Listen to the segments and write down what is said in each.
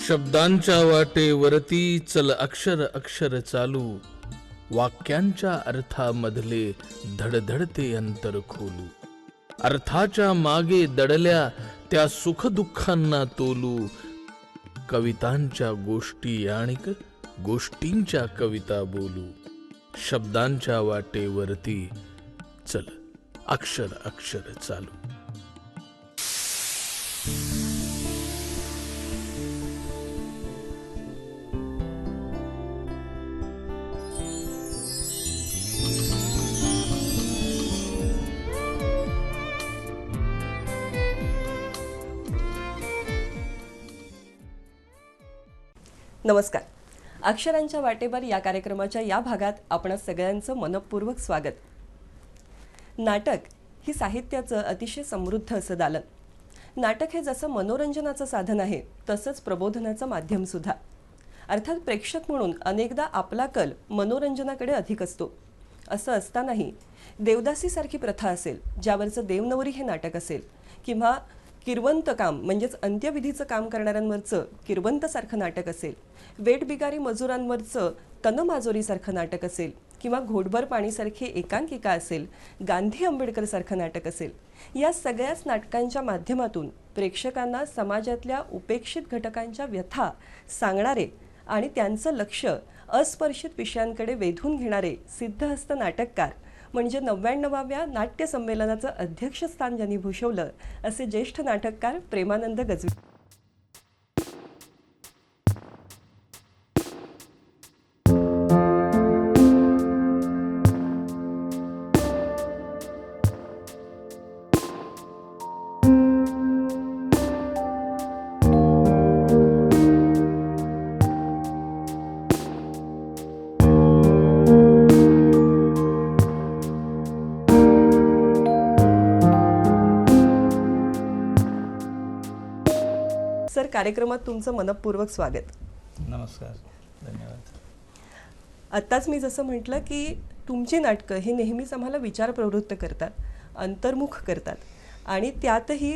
शब्दांच्या वाटेवरती चल अक्षर अक्षर चालू, वाक्यांच्या अर्थामधले धडधडते अंतर खोलू, अर्थाच्या मागे दडल्या त्या सुखदुःखांना तोलू, कवितांच्या गोष्टी आणिक गोष्टींच्या कविता बोलू, शब्दांच्या वाटेवरती चल अक्षर अक्षर चालू. नमस्कार. अक्षरांच्या वाटेवर या कार्यक्रमाच्या या भागात आपण सगळ्यांचं मनपूर्वक स्वागत. नाटक ही साहित्याचं अतिशय समृद्ध असं दालन. नाटक हे जसं मनोरंजनाचं साधन आहे तसंच प्रबोधनाचं माध्यम सुद्धा. अर्थात प्रेक्षक म्हणून अनेकदा आपला कल मनोरंजनाकडे अधिक असतो. असं असतानाही देवदासीसारखी प्रथा असेल, ज्यावरचं देवनवरी हे नाटक असेल, किंवा किरवंत काम म्हणजेच अंत्यविधीचं काम करणाऱ्यांवरचं किरवंतसारखं नाटक असेल, वेठबिगारी मजुरांवरचं तनमाजोरीसारखं नाटक असेल, किंवा घोटभर पाणीसारखी एकांकिका असेल, गांधी आंबेडकरसारखं नाटक असेल, या सगळ्याच नाटकांच्या माध्यमातून प्रेक्षकांना समाजातल्या उपेक्षित घटकांच्या व्यथा सांगणारे आणि त्यांचं लक्ष अस्पर्शित विषयांकडे वेधून घेणारे सिद्धहस्त नाटककार म्हणजे 99व्या नाट्य संमेलनाचं अध्यक्षस्थान ज्यांनी भूषवलं असे ज्येष्ठ नाटककार प्रेमानंद गजवी. सर, कार्यक्रमात तुमचं मनपूर्वक स्वागत. नमस्कार, धन्यवाद. आत्ताच मी जसं म्हटलं की तुमची नाटकं ही नेहमीच आम्हाला विचार प्रवृत्त करतात, अंतर्मुख करतात. आणि त्यातही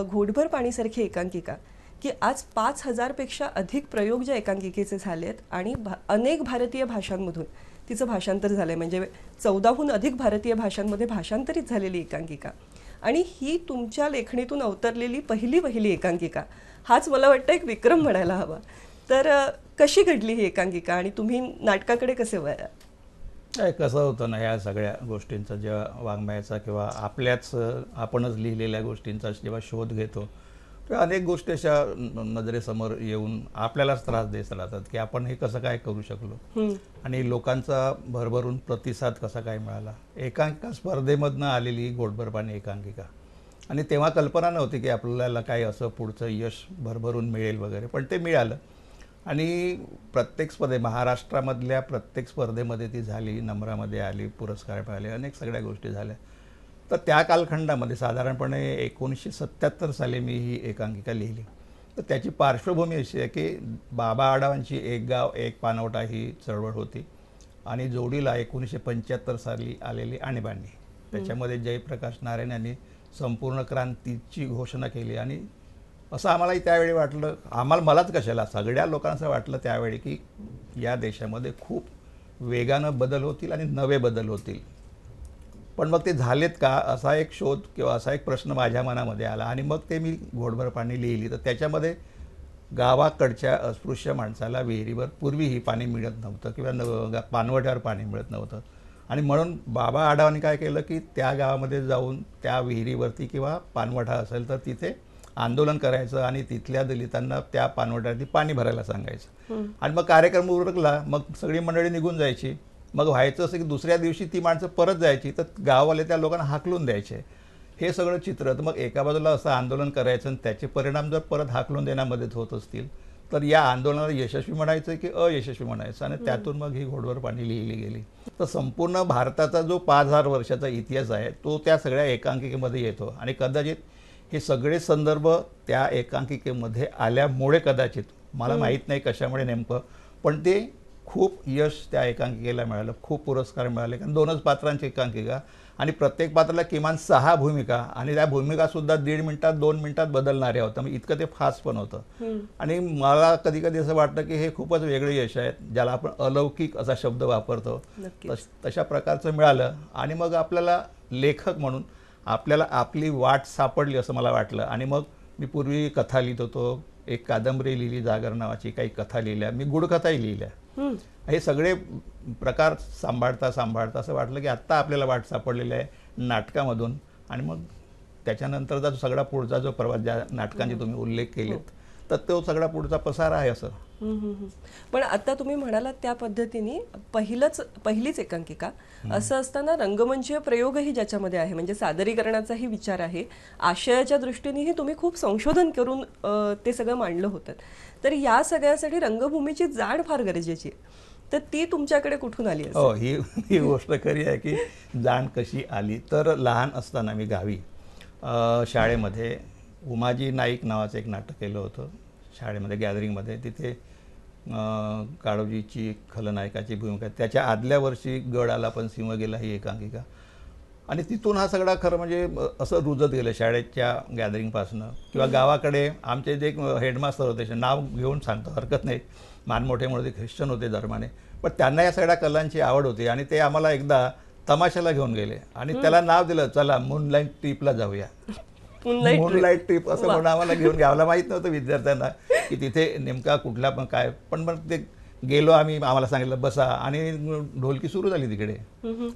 घोटभर पाणीसारखी एकांकिका की आज 5000पेक्षा अधिक प्रयोग ज्या एकांकिकेचे झाले आहेत आणि अनेक भारतीय भाषांमधून तिचं भाषांतर झालं आहे. म्हणजे 14हून अधिक भारतीय भाषांमध्ये भाषांतरित झालेली एकांकिका. आणि ही तुमच्या लेखणीतून अवतरलेली पहिली एकांकिका. हाच मला वाटतं एक विक्रम म्हणायला हवा. तर कशी घडली ही एकांकिका आणि तुम्ही नाटकाकडे कसे वळला? काय कसं होतं ना, ह्या सगळ्या गोष्टींचा जेव्हा वाङ्मयाचा किंवा आपणच लिहिलेल्या गोष्टींचा जेव्हा शोध घेतो तेव्हा अनेक गोष्टी अशा नजरेसमोर येऊन आपल्यालाच त्रास देत राहतात की आपण हे कसं काय करू शकलो आणि लोकांचा भरभरून प्रतिसाद कसा काय मिळाला. एकांकिका स्पर्धेमधनं आलेली घोटभर पाणी एकांकिका, आणि तेव्हा कल्पना नव्हती की आपल्याला काय असं पुढचं यश भरभरून मिळेल वगैरे, पण ते मिळालं. आणि प्रत्येक महाराष्ट्रामधल्या प्रत्येक स्पर्धेमध्ये ती झाली, नम्रामध्ये आली, पुरस्कार मिळाले, अनेक सगळ्या गोष्टी झाल्या. तर त्या कालखंडामध्ये साधारणपणे 1977 साली मी ही एकांकिका लिहिली. तर त्याची पार्श्वभूमी अशी आहे की बाबा आढावांची एक गाव एक पानवटा ही चळवळ होती आणि जोडीला 1975 साली आलेली आणीबाणी. त्याच्यामध्ये जयप्रकाश नारायण यांनी संपूर्ण क्रांतीची घोषणा केली. आणि असं आम्हालाही त्यावेळी वाटलं, मलाच कशाला, सगळ्या लोकांना असं वाटलं त्यावेळी की या देशामध्ये खूप वेगानं बदल होतील आणि नवे बदल होतील. पण मग ते झालेत का असा एक शोध किंवा असा एक प्रश्न माझ्या मनामध्ये आला. आणि मग ते मी घोटभर पाणी लिहिली. तर त्याच्यामध्ये गावाकडच्या अस्पृश्य माणसाला विहिरीवर पूर्वीही पाणी मिळत नव्हतं किंवा पाणवठ्यावर पाणी मिळत नव्हतं. आणि म्हणून बाबा आढावांनी काय केलं की त्या गावामध्ये जाऊन त्या विहिरीवरती किंवा पाणवठा असेल तर तिथे आंदोलन करायचं आणि तिथल्या दलितांना त्या पाणवठ्यावरती पाणी भरायला सांगायचं. आणि मग कार्यक्रम उरकला, मग सगळी मंडळी निघून जायची. मग व्हायचं असं की दुसऱ्या दिवशी ती माणसं परत जायची, तर गाववाले त्या लोकांना हाकलून द्यायचे. हे सगळं चित्र. तर मग एका बाजूला असं आंदोलन करायचं आणि त्याचे परिणाम जर परत हाकलून देण्यामध्ये होत असतील तर या आंदोलनाला यशस्वी म्हणायचं की अयशस्वी म्हणायचं. आणि त्यातून मग ही घोटभर पाणी लिहिली गेली. तर संपूर्ण भारताचा जो 5000 वर्षाचा इतिहास आहे तो त्या सगळ्या एकांकिकेमध्ये येतो. आणि कदाचित हे सगळे संदर्भ त्या एकांकिकेमध्ये आल्यामुळे, कदाचित मला माहीत नाही कशामुळे नेमकं, पण ते खूप यश त्या एकांकिकेला मिळालं, खूप पुरस्कार मिळाले. कारण 2च पात्रांची एकांकिका आणि प्रत्येक पात्राला किमान 6 भूमिका आणि त्या भूमिकासुद्धा 1.5 मिनिटात 2 मिनिटात बदलणाऱ्या होत्या. म्हणजे इतकं ते फास्ट पण होतं. आणि मला कधी कधी असं वाटतं की हे खूपच वेगळे यश आहेत, ज्याला आपण अलौकिक असा शब्द वापरतो. तशा प्रकारचं मिळालं. आणि मग आपल्याला लेखक म्हणून आपल्याला आपली वाट सापडली असं मला वाटलं. आणि मग मी पूर्वी कथा लिहित होतो, एक कादंबरी लिहिली जागर नावाची, काही कथा लिहिल्या, मी गूढकथाही लिहिल्या. हे सगळे प्रकार सांभाळता असं वाटलं की आत्ता आपल्याला वाट सापडलेली आहे नाटकामधून. आणि मग त्याच्यानंतरचा जो सगळा पुढचा जो प्रवास, ज्या नाटकांचे तुम्ही उल्लेख केलेत, तर तो सगळा पुढचा पसारा आहे असं. पण आता तुम्ही म्हणालात त्या पद्धतीने पहिलीच एकांकिका असं असताना रंगमंचीय प्रयोगही ज्याच्यामध्ये आहे, म्हणजे सादरीकरणाचाही विचार आहे, आशयाच्या दृष्टीनेही तुम्ही खूप संशोधन करून ते सगळं मांडलं होतं. तर या सगळ्यासाठी रंगभूमीची जाण फार गरजेची आहे. तर ती तुमच्याकडे कुठून आली असेल? हो, ही गोष्ट खरी आहे की जाण कशी आली. तर लहान असताना मी गावी शाळेमध्ये उमाजी नाईक नावाचं एक नाटक केलं होतं शाळेमध्ये, गॅदरिंगमध्ये. तिथे काळोजीची खलनायकाची भूमिका, त्याच्या आदल्या वर्षी गड आला पण सिंह गेला ही एकांकिका. आणि तिथून हा सगळा खरं म्हणजे असं रुजत गेलं शाळेच्या गॅदरिंगपासनं. किंवा गावाकडे आमचे जे हेडमास्तर होते, नाव घेऊन सांगतो हरकत नाही, मानमोठे म्हणून ते ख्रिश्चन होते धर्माने, पण त्यांना या सगळ्या कलांची आवड होती. आणि ते आम्हाला एकदा तमाशाला घेऊन गेले आणि त्याला नाव दिलं, चला मूनलाईट ट्रिपला जाऊया. मूनलाईट ट्रिप असं म्हणून आम्हाला घेऊन घ्यायला माहीत नव्हतं विद्यार्थ्यांना की तिथे नेमका कुठला पण काय. पण मग ते गेलो आम्ही, आम्हाला सांगितलं बसा, आणि ढोलकी सुरू झाली तिकडे.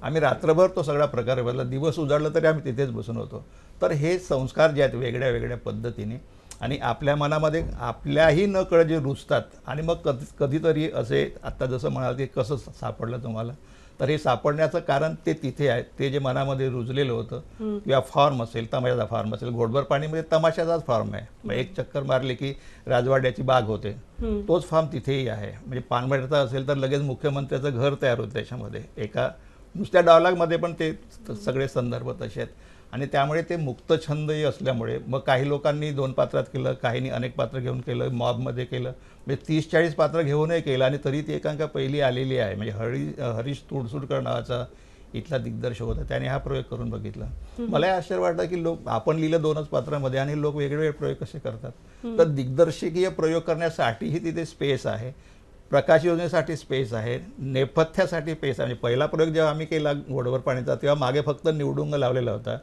आम्ही रात्रभर तो सगळा प्रकार बघितला, दिवस उजाडला तरी आम्ही तिथेच बसून होतो. तर हे संस्कार जे आहेत वेगळ्या वेगळ्या पद्धतीने आणि आपल्या मनामध्ये आपल्याही न कळत जे रुजतात. आणि मग कधीतरी असे आत्ता जसं म्हणाल ते कसं सापडलं तुम्हाला, तर हे सापडण्याचं कारण ते तिथे आहे, ते जे मनामध्ये रुजलेलं होतं. किंवा फॉर्म असेल, तमाशाचा फॉर्म असेल, घोडभर पाणीमध्ये तमाशाचाच फॉर्म आहे. मग एक चक्कर मारली की राजवाड्याची बाग होते, तोच फॉर्म तिथेही आहे. म्हणजे पानमळ्याचा असेल तर लगेच मुख्यमंत्र्याचं घर तयार होतं त्याच्यामध्ये, एका नुसत्या डायलॉगमध्ये पण ते सगळे संदर्भ तसे आहेत. आणि त्यामुळे ते मुक्तछंदही असल्यामुळे मग काही लोकांनी 2 पात्रात केलं, काहींनी अनेक पात्र घेऊन केलं, मॉबमध्ये केलं, म्हणजे 30-40 पात्र घेऊनही केलं. आणि तरी ती एकांका पहिली आलेली आहे. म्हणजे हरीश तुडसुडकर नावाचा इथला दिग्दर्शक होता, त्याने हा प्रयोग करून बघितला. मला आश्चर्य वाटतं की आपण लिहिलं 2च पात्रामध्ये आणि लोक वेगवेगळे प्रयोग कसे करतात. तर दिग्दर्शकीय प्रयोग करण्यासाठीही तिथे स्पेस आहे, प्रकाश योजनेसाठी स्पेस आहे, नेपथ्यासाठी स्पेस आहे. म्हणजे पहिला प्रयोग जेव्हा आम्ही केला घोडवर पाणीचा, तेव्हा मागे फक्त निवडुंग लावलेला होता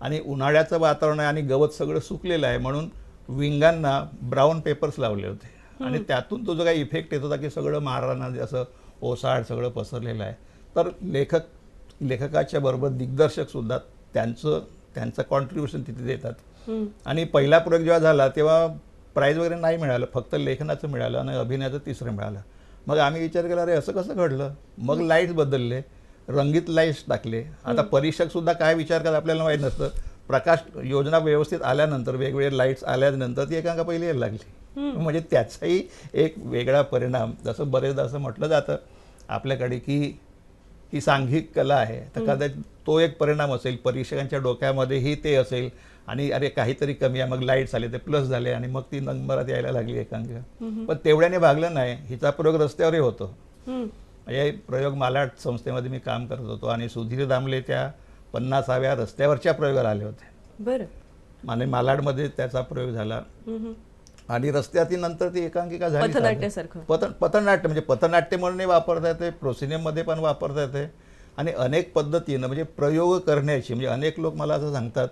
आणि उन्हाळ्याचं वातावरण आहे आणि गवत सगळं सुकलेलं आहे, म्हणून विंगांना ब्राऊन पेपर्स लावले होते. आणि त्यातून तो जो काही इफेक्ट येत होता की सगळं मारांना असं ओसाड सगळं पसरलेलं आहे. तर लेखकाच्या बरोबर दिग्दर्शकसुद्धा त्यांचं कॉन्ट्रीब्युशन तिथे देतात. आणि पहिला प्रयोग जेव्हा झाला तेव्हा प्राईज वगैरे नाही मिळालं, फक्त लेखनाचं मिळालं आणि अभिनयाचं 3रं मिळालं. मग आम्ही विचार केला, अरे असं कसं घडलं. मग लाईट्स बदलले, रंगीत लाईट्स टाकले. आता परीक्षकसुद्धा काय विचार करतात आपल्याला माहीत नसतं. प्रकाश योजना व्यवस्थित आल्यानंतर, वेगवेगळे लाईट्स आल्यानंतर ती एकांका पहिली यायला लागली. म्हणजे त्याचाही एक वेगळा परिणाम, जसं बरेचदा असं म्हटलं जातं आपल्याकडे की ही सांघिक कला आहे, तर कदाचित तो एक परिणाम असेल, परीक्षकांच्या डोक्यामध्येही ते असेल. आणि अरे काहीतरी कमी आहे, मग लाईट्स आले, ते प्लस झाले आणि मग ती नंबरात यायला लागली एकांकिका. पण तेवढ्याने भागलं नाही. हिचा प्रयोग रस्त्यावरही होतो. म्हणजे प्रयोग मालाड संस्थेमध्ये मी काम करत होतो आणि सुधीर दामले त्या 50व्या रस्त्यावरच्या प्रयोगाला आले होते. बरं. आणि मालाडमध्ये त्याचा प्रयोग झाला आणि रस्त्यातील नंतर ती एकांकिका झाली. पथनाट्य म्हणजे पथनाट्य म्हणूनही वापरता येते, प्रोसिनियममध्ये पण वापरता येते आणि अनेक पद्धतीनं म्हणजे प्रयोग करण्याची. म्हणजे अनेक लोक मला असं सांगतात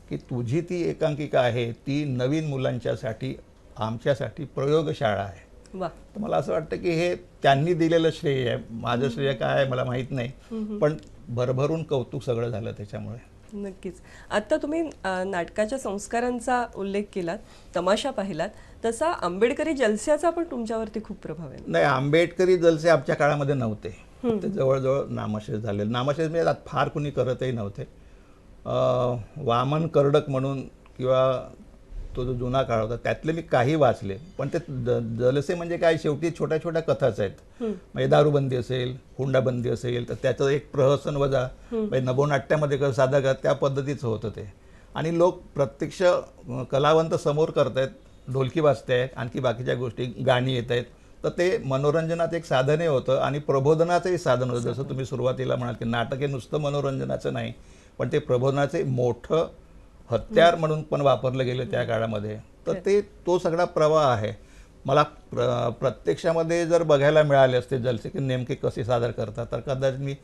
की तुझी ती एकांकिका आहे ती नवीन मुलांच्यासाठी, आमच्यासाठी प्रयोगशाळा आहे. तर मला असं वाटतं की हे त्यांनी दिलेलं श्रेय आहे. माझं श्रेय काय आहे मला माहीत नाही, पण भरभरून कौतुक सगळं झालं त्याच्यामुळे. नक्कीच. आता तुम्ही नाटकाच्या संस्कारांचा उल्लेख केलात, तमाशा पाहिलात, तसा आंबेडकरी जलस्याचा पण तुमच्यावरती खूप प्रभाव आहे. नाही, आंबेडकरी जलसे आमच्या काळामध्ये नव्हते. ते जवळजवळ नामशेष झालेले. नामशेष म्हणजे फार कुणी करतही नव्हते. वामन कर्डक म्हणून किंवा तो जो जुना काळ होता त्यातले मी काही वाचले, पण ते जलसे म्हणजे काय, शेवटी छोट्या छोट्या कथाच आहेत. म्हणजे दारूबंदी असेल, हुंडाबंदी असेल तर त्याचं एक प्रहसन वजा, म्हणजे नभोनाट्यामध्ये कसं सादर करत त्या पद्धतीचं होतं ते. आणि लोक प्रत्यक्ष कलावंत समोर करतायत, ढोलकी वाजतायत, आणखी बाकीच्या गोष्टी, गाणी येत आहेत, तर ते मनोरंजनाचं एक साधनही होतं आणि प्रबोधनाचंही साधन होतं. जसं तुम्ही सुरुवातीला म्हणाल की नाटक हे नुसतं मनोरंजनाचं नाही, पण ते प्रबोधनाचे मोठं हत्यार म्हणून पण वापरलं गेलं त्या काळामध्ये. तर तो सगळा प्रवाह आहे. मला प्रत्यक्षामध्ये जर बघायला मिळाले असते जलसे की नेमके कसे सादर करतात, तर कदाचित मी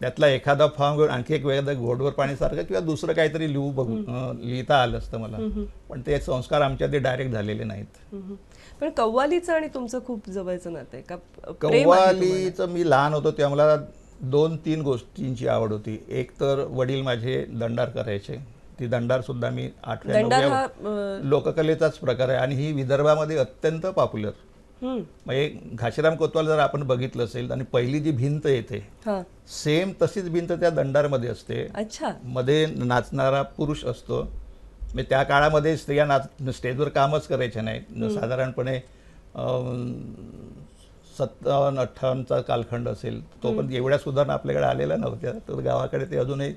त्यातला एखादा फॉर्म घेऊन आणखी एक वेगळं घोडवर पाणीसारखं किंवा दुसरं काहीतरी लिहिता आलं असतं मला. पण ते संस्कार आमच्या ते डायरेक्ट झालेले नाहीत. पण कव्वालीचं आणि तुमचं खूप जवळचं नातं आहे का? प्रेम आहे तुम्हाला? कव्वालीचं मी लहान होतो तेव्हा मला 2-3 गोष्टींची आवड होती. एक तर वडील माझे दंडार करायचे. ती दंडार सुद्धा मी 8व्या दंडार 9व्या हा लोककलेचाच प्रकार आहे आणि ही विदर्भामध्ये अत्यंत पॉप्युलर. म्हणजे घाशीराम कोतवाल जर आपण बघितलं असेल आणि पहिली जी भिंत येते हा. सेम तशीच भिंत त्या दंडारमध्ये असते. अच्छा. मध्ये नाचणारा पुरुष असतो. म्हणजे त्या काळामध्ये स्त्रिया स्टेजवर कामच करायच्या नाही. साधारणपणे 57-58चा कालखंड असेल तो पण एवढ्या सुधारणा आपल्याकडे आलेल्या नव्हत्या. तर गावाकडे ते अजूनही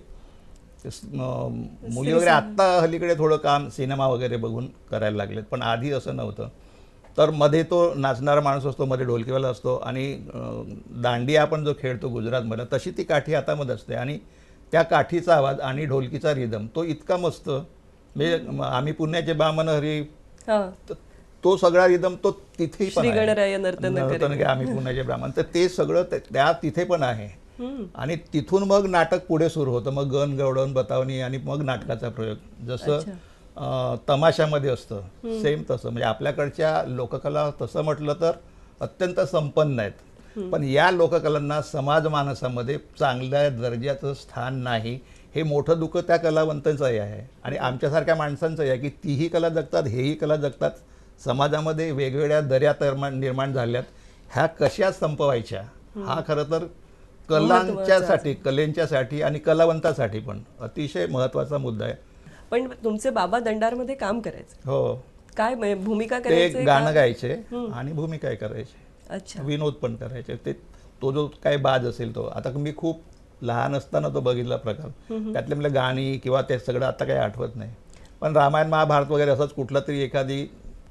मुली वगैरे आत्ता हल्लीकडे थोडं काम सिनेमा वगैरे बघून करायला लागलेत, पण आधी असं नव्हतं. तर मध्ये तो नाचणारा माणूस असतो, मध्ये ढोलकीवाला असतो आणि दांडिया आपण जो खेळतो गुजरातमध्ये तशी ती काठी हातामध्ये असते आणि त्या काठीचा आवाज आणि ढोलकीचा रिदम तो इतका मस्त. म्हणजे आम्ही पुण्याचे बामन हरी हा. तो सगळा रिदम तो तिथेही पण श्री आहे. गणराय नर्तन नर्तन के आम्ही पुण्याचे ब्राह्मण, तर ते सगळं त्या तिथे पण आहे. आणि तिथून मग नाटक पुढे सुरू होतं. मग गण गवळण बतावणी आणि मग नाटकाचा प्रयोग. जसं तमाशामध्ये असतं सेम तसं. म्हणजे आपल्याकडच्या लोककला तसं म्हटलं तर अत्यंत संपन्न आहेत, पण या लोककलांना समाज मानसामध्ये चांगल्या दर्जाचं स्थान नाही. हे मोठं दुःख त्या कलावंतांचंही आहे आणि आमच्यासारख्या माणसांचंही आहे की तीही कला जगतात, हेही कला जगतात. समाजामध्ये वेगवेगळ्या दऱ्या निर्माण झाल्यात. ह्या कशा संपवायच्या हा खरं तर कलांच्यासाठी, कलेंच्यासाठी आणि कलावंतासाठी पण अतिशय महत्त्वाचा मुद्दा आहे. पण तुमचे बाबा दंडारमध्ये काम करायचे? हो. काय म्हणजे भूमिका ते करायचे? गाणं गायचे आणि भूमिका करायचे. अच्छा. विनोद पण करायचे. तो जो काय बाज असेल तो, आता मी खूप लहान असताना तो बघितला प्रकार. त्यातले मला गाणी किंवा ते सगळं आता काही आठवत नाही, पण रामायण महाभारत वगैरे असंच कुठला तरी एखादी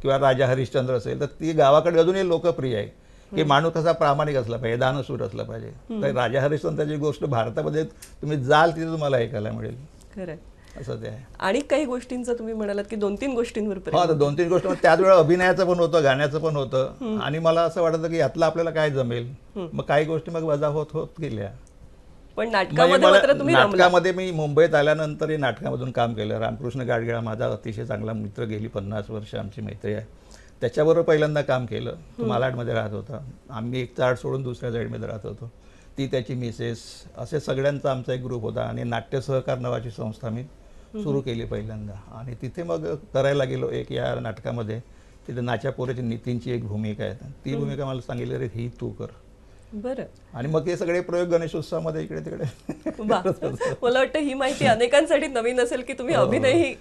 किंवा राजा हरिश्चंद्र असेल तर ती गावाकडे अजूनही लोकप्रिय आहे की माणूस कसा प्रामाणिक असला पाहिजे, दानशूर असला पाहिजे. तर राजा हरिश्चंद्राची गोष्ट भारतामध्ये तुम्ही जाल तिथे तुम्हाला ऐकायला मिळेल. खरं असं ते आहे. आणि काही गोष्टींचं तुम्ही म्हणालात की 2-3 गोष्टींवर प्रेम. हो, 2-3 गोष्ट त्याच वेळा अभिनयाचं पण होतं, गाण्याचं पण होतं आणि मला असं वाटतं की यातलं आपल्याला काय जमेल. मग काही गोष्टी मग वजा होत होत गेल्या. पण नाटकामध्ये मात्र तुम्ही रमला. नाटकामध्ये मी मुंबईत आल्यानंतरही नाटकामधून काम केलं. रामकृष्ण गाडगिळा माझा अतिशय चांगला मित्र, गेली 50 वर्ष आमची मैत्री आहे. त्याच्याबरोबर पहिल्यांदा काम केलं. तो मालाडमध्ये राहत होता, आम्ही एक चाड सोडून दुसऱ्या साईडमध्ये राहत होतो. ती त्याची मिसेस, असे सगळ्यांचा आमचा एक ग्रुप होता आणि नाट्य सहकार नावाची संस्था मी सुरू केली पहिल्यांदा. आणि तिथे मग करायला गेलो एक या नाटकामध्ये. तिथे नाच्या पोरेची नितीनची एक भूमिका आहे. ती भूमिका मला सांगितली, अरे ही तू कर. बरं. आणि मग हे सगळे प्रयोग गणेशोत्सवामध्ये इकडे तिकडे. मला वाटतं ही माहिती अनेकांसाठी नवीन असेल की तुम्ही अभिनयही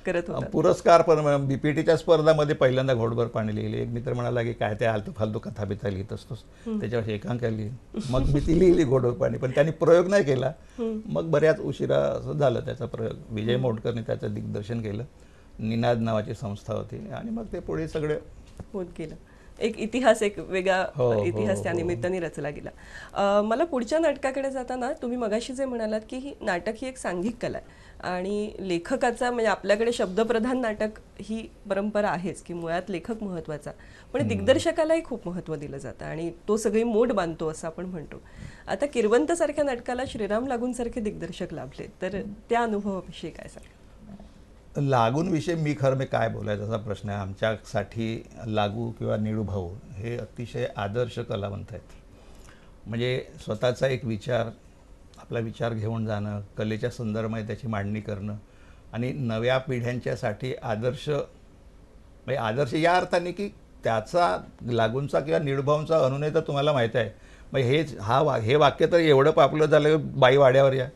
करत होता. पुरस्कार पण बीपीटीच्या स्पर्धामध्ये पहिल्यांदा घोडभर पाणी लिहिले. एक मित्र म्हणाला की काय ते आलतू फालतू कथा बिथा लिहित असतोस, त्याच्यावर एकांका लिहि. मग मी ती लिहिली घोडभर पाणी, पण त्यांनी प्रयोग नाही केला. मग बऱ्याच उशिरा असं झालं त्याचा प्रयोग. विजय मोडकरने त्याचं दिग्दर्शन केलं. निनाद नावाची संस्था होती आणि मग ते पुढे सगळे होत गेलं. एक इतिहास, एक वेगळा इतिहास त्या निमित्ताने रचला गेला. मला पुढच्या नाटकाकडे जाताना तुम्ही मगाशी जे म्हणालात की ही नाटक ही एक सांघिक कला आहे आणि लेखकाचा म्हणजे आपल्याकडे शब्दप्रधान नाटक ही परंपरा आहेच की मुळात लेखक महत्त्वाचा, पण दिग्दर्शकालाही खूप महत्त्व दिलं जातं आणि तो सगळी मोड बांधतो असं आपण म्हणतो. आता किरवंत सारख्या नाटकाला श्रीराम लागूंसारखे दिग्दर्शक लाभले, तर त्या अनुभवाविषयी काय सांगा? लागून विषय मी खरं मी काय बोलायचा असा प्रश्न आहे. आमच्यासाठी लागू किंवा निळूभाऊ हे अतिशय आदर्श कलावंत आहेत. म्हणजे स्वतःचा एक विचार, आपला विचार घेऊन जाणं, कलेच्या संदर्भामध्ये त्याची मांडणी करणं आणि नव्या पिढ्यांच्यासाठी आदर्श, म्हणजे आदर्श या अर्थाने की त्याचा लागूंचा किंवा निळूभाऊंचा अनुनय तर तुम्हाला माहीत आहे. मग हे वाक्य तर एवढं पॉप्युलर झालं, बाई वाड्यावर या,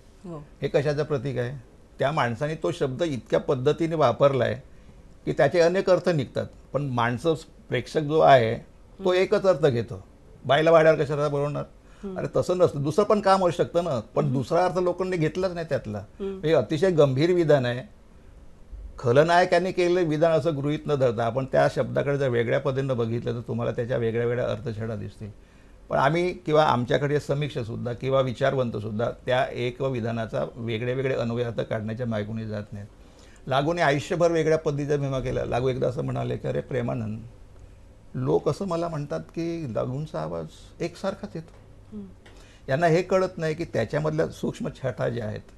हे कशाचं प्रतीक आहे? त्या माणसाने तो शब्द इतक्या पद्धतीने वापरला आहे की त्याचे अनेक अर्थ निघतात, पण माणसं, प्रेक्षक जो आहे तो एकच अर्थ घेतो. बाईला वाड्यावर कशाला बोलवणार? अरे तसं नसतं, दुसरं पण काम होऊ शकतं ना, पण दुसरा अर्थ लोकांनी घेतलाच नाही त्यातला. हे अतिशय गंभीर विधान आहे. खलनायकांनी केलेलं विधान असं गृहीत न धरता आपण त्या शब्दाकडे जर वेगळ्या पद्धतीनं बघितलं तर तुम्हाला त्याच्या वेगळ्या वेगळ्या अर्थछडा दिसतील. पण आम्ही किंवा आमच्याकडे समीक्षकसुद्धा किंवा विचारवंतसुद्धा त्या एक विधानाचा वेगळे वेगळे अन्वय अर्थ काढण्याच्या मागून जात नाहीत. लागूने आयुष्यभर वेगळ्या पद्धतीचा भीमा केला. लागू एकदा असं म्हणाले की अरे प्रेमानंद, लोक असं मला म्हणतात की लागूंचा आवाज एकसारखाच येतो. यांना हे कळत नाही की त्याच्यामधल्या सूक्ष्म छटा ज्या आहेत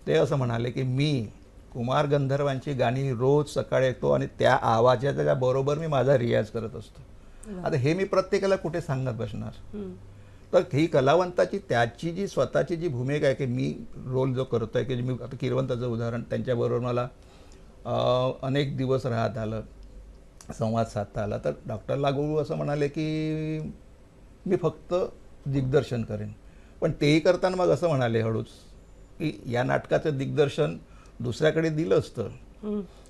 ते असं म्हणाले की मी कुमार गंधर्वांची गाणी रोज सकाळी ऐकतो आणि त्या आवाजाच्या बरोबर मी माझा रियाज करत असतो. आता हे मी प्रत्येकाला कुठे सांगत बसणार. तर ही कलावंताची त्याची जी स्वतःची जी भूमिका आहे की मी रोल जो करतोय की मी आता किरवंताचं उदाहरण, त्यांच्याबरोबर मला अनेक दिवस राहत आलं, संवाद साधता आला. तर डॉक्टर लागू असं म्हणाले की मी फक्त दिग्दर्शन करेन. पण तेही करताना मग असं म्हणाले हळूच की या नाटकाचं दिग्दर्शन दुसऱ्याकडे दिलं असतं,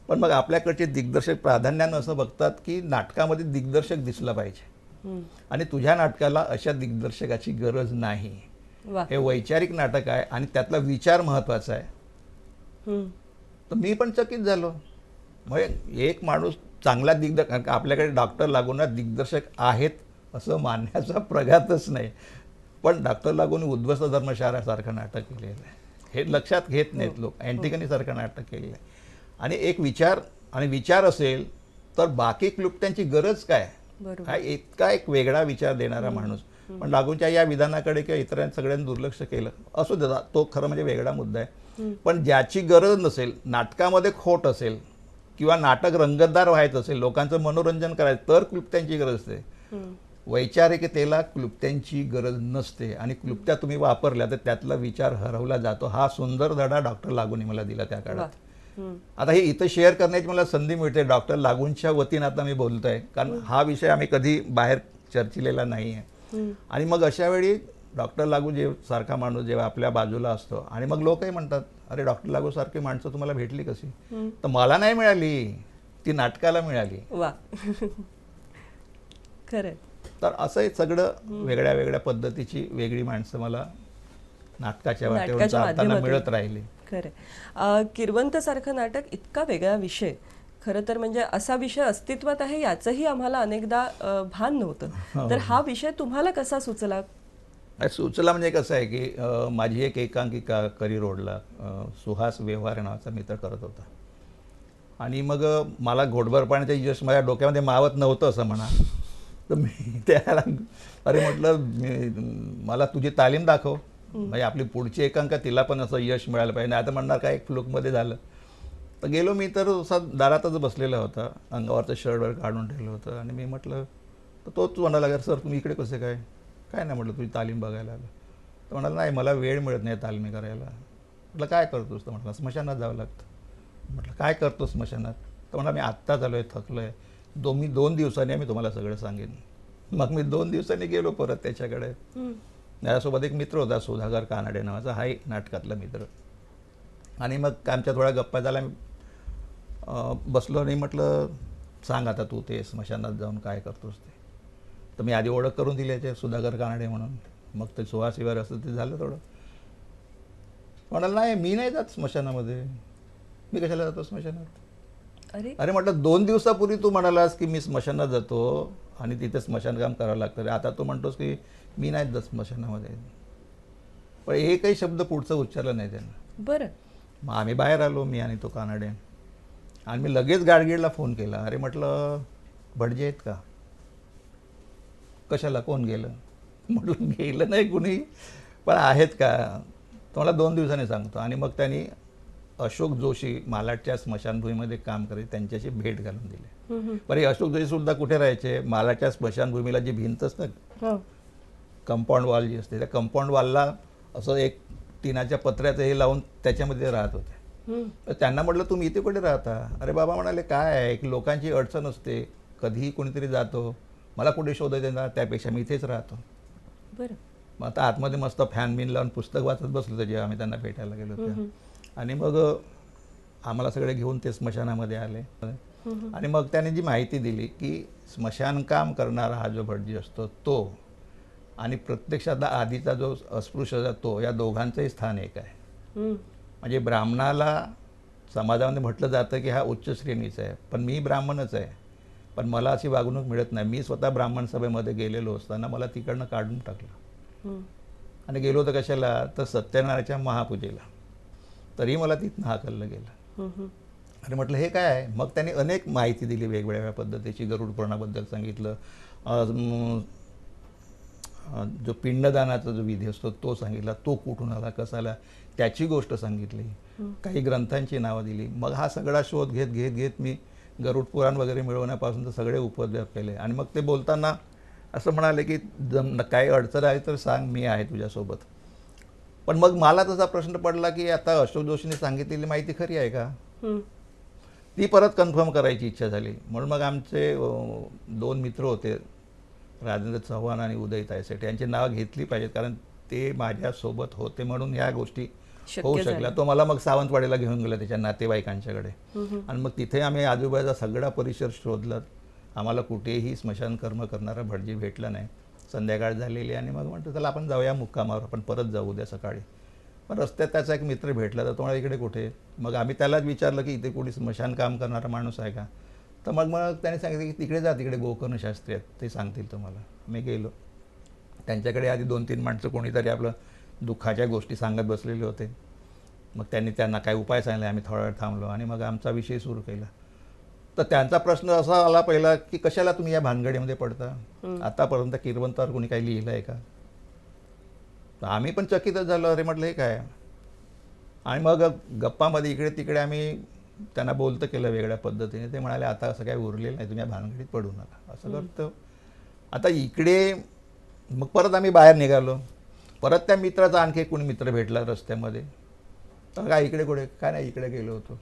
पण मग आपल्याकडचे दिग्दर्शक प्राधान्यानं असं बघतात की नाटकामध्ये दिग्दर्शक दिसला पाहिजे आणि तुझ्या नाटकाला अशा दिग्दर्शकाची गरज नाही. वा. हे वैचारिक नाटक आहे आणि त्यातला विचार महत्त्वाचा आहे. तर मी पण चकित झालो. मग एक माणूस चांगला दिग्दर्शक, आपल्याकडे डॉक्टर लागूंना दिग्दर्शक आहेत असं मानण्याचा प्रघातच नाही, पण डॉक्टर लागून उद्ध्वस्त धर्मशाळासारखं नाटक केलेलं आहे. हे लक्षात घेत नाहीत लोक. अँटिगनीसारखं नाटक केलेलं आहे आणि एक विचार असेल तर बाकी क्लुप्त्यांची गरज काय. काय इतका एक वेगळा विचार देणारा माणूस. पण लागूंच्या या विधानाकडे किंवा इतरांनी सगळ्यांनी दुर्लक्ष केलं असू देता, तो खरं म्हणजे वेगळा मुद्दा आहे. पण ज्याची गरज नसेल, नाटकामध्ये खोट असेल किंवा नाटक रंगतदार व्हायचं असेल, लोकांचं मनोरंजन करायचं, तर क्लुप्त्यांची गरज असते. वैचारिकतेला क्लुप्त्यांची गरज नसते आणि क्लुप्त्या तुम्ही वापरल्या तर त्यातला विचार हरवला जातो. हा सुंदर धडा डॉक्टर लागूंनी मला दिला त्या काळात. आता हे इथं शेअर करण्याची मला संधी मिळते डॉक्टर लागूंच्या वतीनं. आता मी बोलतोय कारण हा विषय आम्ही कधी बाहेर चर्चिलेला नाही आहे. आणि मग अशा वेळी डॉक्टर लागू सारखा माणूस जेव्हा आपल्या बाजूला असतो आणि मग लोकही म्हणतात अरे डॉक्टर लागू सारखी माणसं तुम्हाला भेटली कशी. तर मला नाही मिळाली, ती नाटकाला मिळाली. वा. खरं. तर असंही सगळं वेगळ्या वेगळ्या पद्धतीची वेगळी माणसं मला नाटकाच्या वाटेवर चालताना मिळत राहिली. खरं. किरवंत सारखं नाटक इतका वेगळा विषय, खरं तर म्हणजे असा विषय अस्तित्वात आहे याचंही आम्हाला अनेकदा भान नव्हतं. तर हा विषय तुम्हाला कसा सुचला? सुचला म्हणजे कसं आहे की माझी एक एकांकिका करी रोडला सुहास व्यवहार नावाचा मित्र करत होता आणि मग मला घोटभर पाण्याचं यश माझ्या डोक्यामध्ये मावत नव्हतं असं म्हणा. तर मी त्याला अरे म्हटलं मला तुझी तालीम दाखव, म्हणजे आपली पुढची एकांका तिला पण असं यश मिळालं पाहिजे. नाही आता म्हणणार काय एक फ्लुकमध्ये झालं. तर गेलो मी, तर असा दारातच बसलेला होता, अंगावरचं शर्टवर काढून ठेवलं होतं आणि मी म्हटलं, तर तोच म्हणाला सर तुम्ही इकडे कसे काय. काय नाही म्हटलं तुझी तालीम बघायला आलं. तर म्हणाला नाही मला वेळ मिळत नाही तालीमी करायला. म्हटलं काय करतोस. तर म्हटलं स्मशानात जावं लागतं. म्हटलं काय करतो स्मशानात. तर म्हटलं मी आत्ताच आलो आहे, थकलो आहे, मी 2 दिवसांनी मी तुम्हाला सगळं सांगेन. मग मी 2 दिवसांनी गेलो परत त्याच्याकडे. त्याच्यासोबत एक मित्र होता सुधाकर कानडे नावाचा, हाही नाटकातला मित्र. आणि मग आमच्या थोड्या गप्पा झाल्या. मी बसलो आणि म्हटलं सांग आता तू ते स्मशानात जाऊन काय करतोस ते. तर मी आधी ओळख करून दिली याचे सुधाकर कानडे म्हणून. मग ते सुहास विवार असतं ते झालं थोडं. म्हणाल नाही मी नाही जात स्मशानामध्ये. मी कशाला जातो स्मशानात. अरे म्हटलं 2 दिवसापूर्वी तू म्हणालास की मी स्मशानात जातो आणि तिथे स्मशानकाम करावं लागतं. आता तू म्हणतोस की मी नाही जात स्मशानामध्ये. पण एकही शब्द पुढचं उच्चारलं नाही त्यांना. बरं. मग आम्ही बाहेर आलो, मी आणि तो कानडे. आणि मी लगेच गाडगीळला फोन केला. अरे म्हटलं भटजी आहेत का. कशाला कोण गेलं. म्हटलं गेलं नाही कुणी, पण आहेत का. तर मला 2 दिवसांनी सांगतो. आणि मग त्यांनी अशोक जोशी मालाडच्या स्मशानभूमीमध्ये काम करत त्यांच्याशी भेट घालून दिली. बरं अशोक जोशी सुद्धा कुठे राहायचे, मालाडच्या स्मशानभूमीला जी भिंत असतं कंपाऊंड वॉल जी असते, त्या कंपाऊंड वॉलला असं एक टिनाच्या पत्र्याचं हे लावून त्याच्यामध्ये राहत होते. तर त्यांना म्हटलं तुम्ही इथे कुठे राहता. अरे बाबा म्हणाले काय आहे एक लोकांची अडचण असते, कधीही कोणीतरी जातो, मला कुठे शोधायचं येणार, त्यापेक्षा मी इथेच राहतो. बरं. मग आता आतमध्ये मस्त फॅन बिन लावून पुस्तक वाचत बसलो होतं जेव्हा आम्ही त्यांना भेटायला गेलो होतो. आणि मग आम्हाला सगळे घेऊन ते स्मशानामध्ये आले. आणि मग त्याने जी माहिती दिली की स्मशानकाम करणारा हा जो भटजी असतो तो आणि प्रत्यक्षात आधीचा जो अस्पृश्य तो, या दोघांचंही स्थान एक आहे. म्हणजे ब्राह्मणाला समाजामध्ये म्हटलं जातं की हा उच्च श्रेणीचा आहे, पण मी ब्राह्मणच आहे, पण मला अशी वागणूक मिळत नाही. मी स्वतः ब्राह्मण सभेमध्ये गेलेलो असताना मला तिकडनं काढून टाकलं. आणि गेलो तर कशाला, तर सत्यनारायणच्या महापूजेला, तरी मला तिथनं हाकललं गेलं. आणि म्हटलं हे काय आहे. मग त्यांनी अनेक माहिती दिली वेगवेगळ्या पद्धतीची. गरुड पुराणाबद्दल सांगितलं, जो पिंडदानाचा जो विधी असतो तो सांगितला, तो कुठून आला, कसा आला, त्याची गोष्ट सांगितली. काही ग्रंथांची नावं दिली. मग हा सगळा शोध घेत घेत घेत मी गरुड पुराण वगैरे मिळवण्यापासून तर सगळे उपद्व्याप केले. आणि मग ते बोलताना असं म्हणाले की काही अडचण आहे तर सांग, मी आहे तुझ्यासोबत. पण मग मला तसा प्रश्न पडला की आता अशोक जोशीने सांगितलेली माहिती खरी आहे का, ती परत कन्फर्म करायची इच्छा झाली. म्हणून मग आमचे 2 मित्र होते, राजेंद्र चव्हाण आणि उदय तायसेठ, यांची नावं घेतली पाहिजेत, कारण ते माझ्यासोबत होते म्हणून ह्या गोष्टी होऊ शकल्या. तो मला मग सावंतवाडीला घेऊन गेला त्याच्या नातेवाईकांच्याकडे. आणि मग तिथे आम्ही आजूबाजूचा सगळा परिसर शोधला. आम्हाला कुठेही स्मशानकर्म करणारा भटजी भेटला नाही. संध्याकाळ झालेली आणि मग म्हणतो चला आपण जाऊया मुक्कामावर, आपण परत जाऊ उद्या सकाळी. पण रस्त्यात त्याचा एक मित्र भेटला, तर तो म्हणाला इकडे कुठे. मग आम्ही त्यालाच विचारलं की इथे कुठे स्मशान काम करणारा माणूस आहे का. तर मग त्याने सांगितलं की तिकडे जा, तिकडे गोकर्ण शास्त्री आहेत, ते सांगतील तुम्हाला. मी गेलो त्यांच्याकडे. आधी 2-3 माणसं कोणीतरी आपलं दुःखाच्या गोष्टी सांगत बसलेले होते. मग त्यांना काय उपाय सांगितले. आम्ही थोडा वेळ थांबलो आणि मग आमचा विषय सुरू केला. तर त्यांचा प्रश्न असा आला पहिला की कशाला तुम्ही या भानगडीमध्ये पडता, आतापर्यंत किरवंतावर कोणी काही लिहिलं आहे का. तर आम्ही पण चकितच झालो. अरे म्हटलं हे काय. आणि मग गप्पामध्ये इकडे तिकडे आम्ही त्यांना बोलतं केलं वेगळ्या पद्धतीने. ते म्हणाले आता असं काही उरलेलं नाही, तुम्ही या भानगडीत पडू नका. असं करतो. आता इकडे मग परत आम्ही बाहेर निघालो. परत त्या मित्राचा आणखी कोणी मित्र भेटला रस्त्यामध्ये. तर काय इकडे कुठे, काय नाही इकडे गेलो होतो,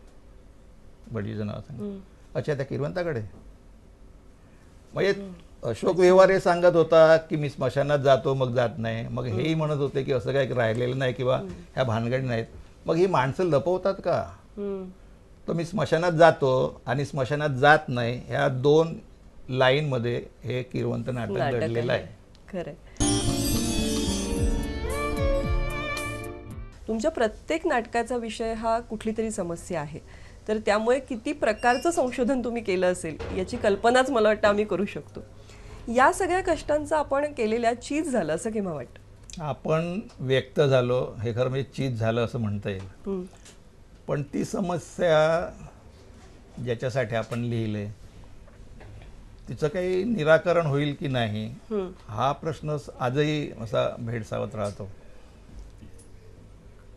भटजीचं नाव सांगितलं. अच्छा, त्या किरवंताकडे. म्हणजे अशोक व्यवहारे सांगत होता की मी स्मशानात जातो मग जात नाही. मग हेही म्हणत होते की असं काही राहिलेलं नाही किंवा ह्या भानगडी नाहीत. मग ही माणसं लपवतात का. तर मी स्मशानात जातो आणि स्मशानात जात नाही, ह्या 2 लाईनमध्ये हे किरवंत नाटक घडलेलं आहे. खरं. तुमच्या प्रत्येक नाटकाचा विषय हा कुठली तरी समस्या आहे, तर त्यामुळे किती प्रकारचं संशोधन तुम्ही केलं असेल याची कल्पनाच मला वाटतं आम्ही करू शकतो. या सगळ्या कष्टांचं आपण केलेल्या चीज झालं असं केव्हा वाटतं. आपण व्यक्त झालो हे खरं म्हणजे चीज झालं असं म्हणता येईल. पण ती समस्या ज्याच्यासाठी आपण लिहिले तिचं काही निराकरण होईल की नाही हा प्रश्न आजही असा भेडसावत राहतो.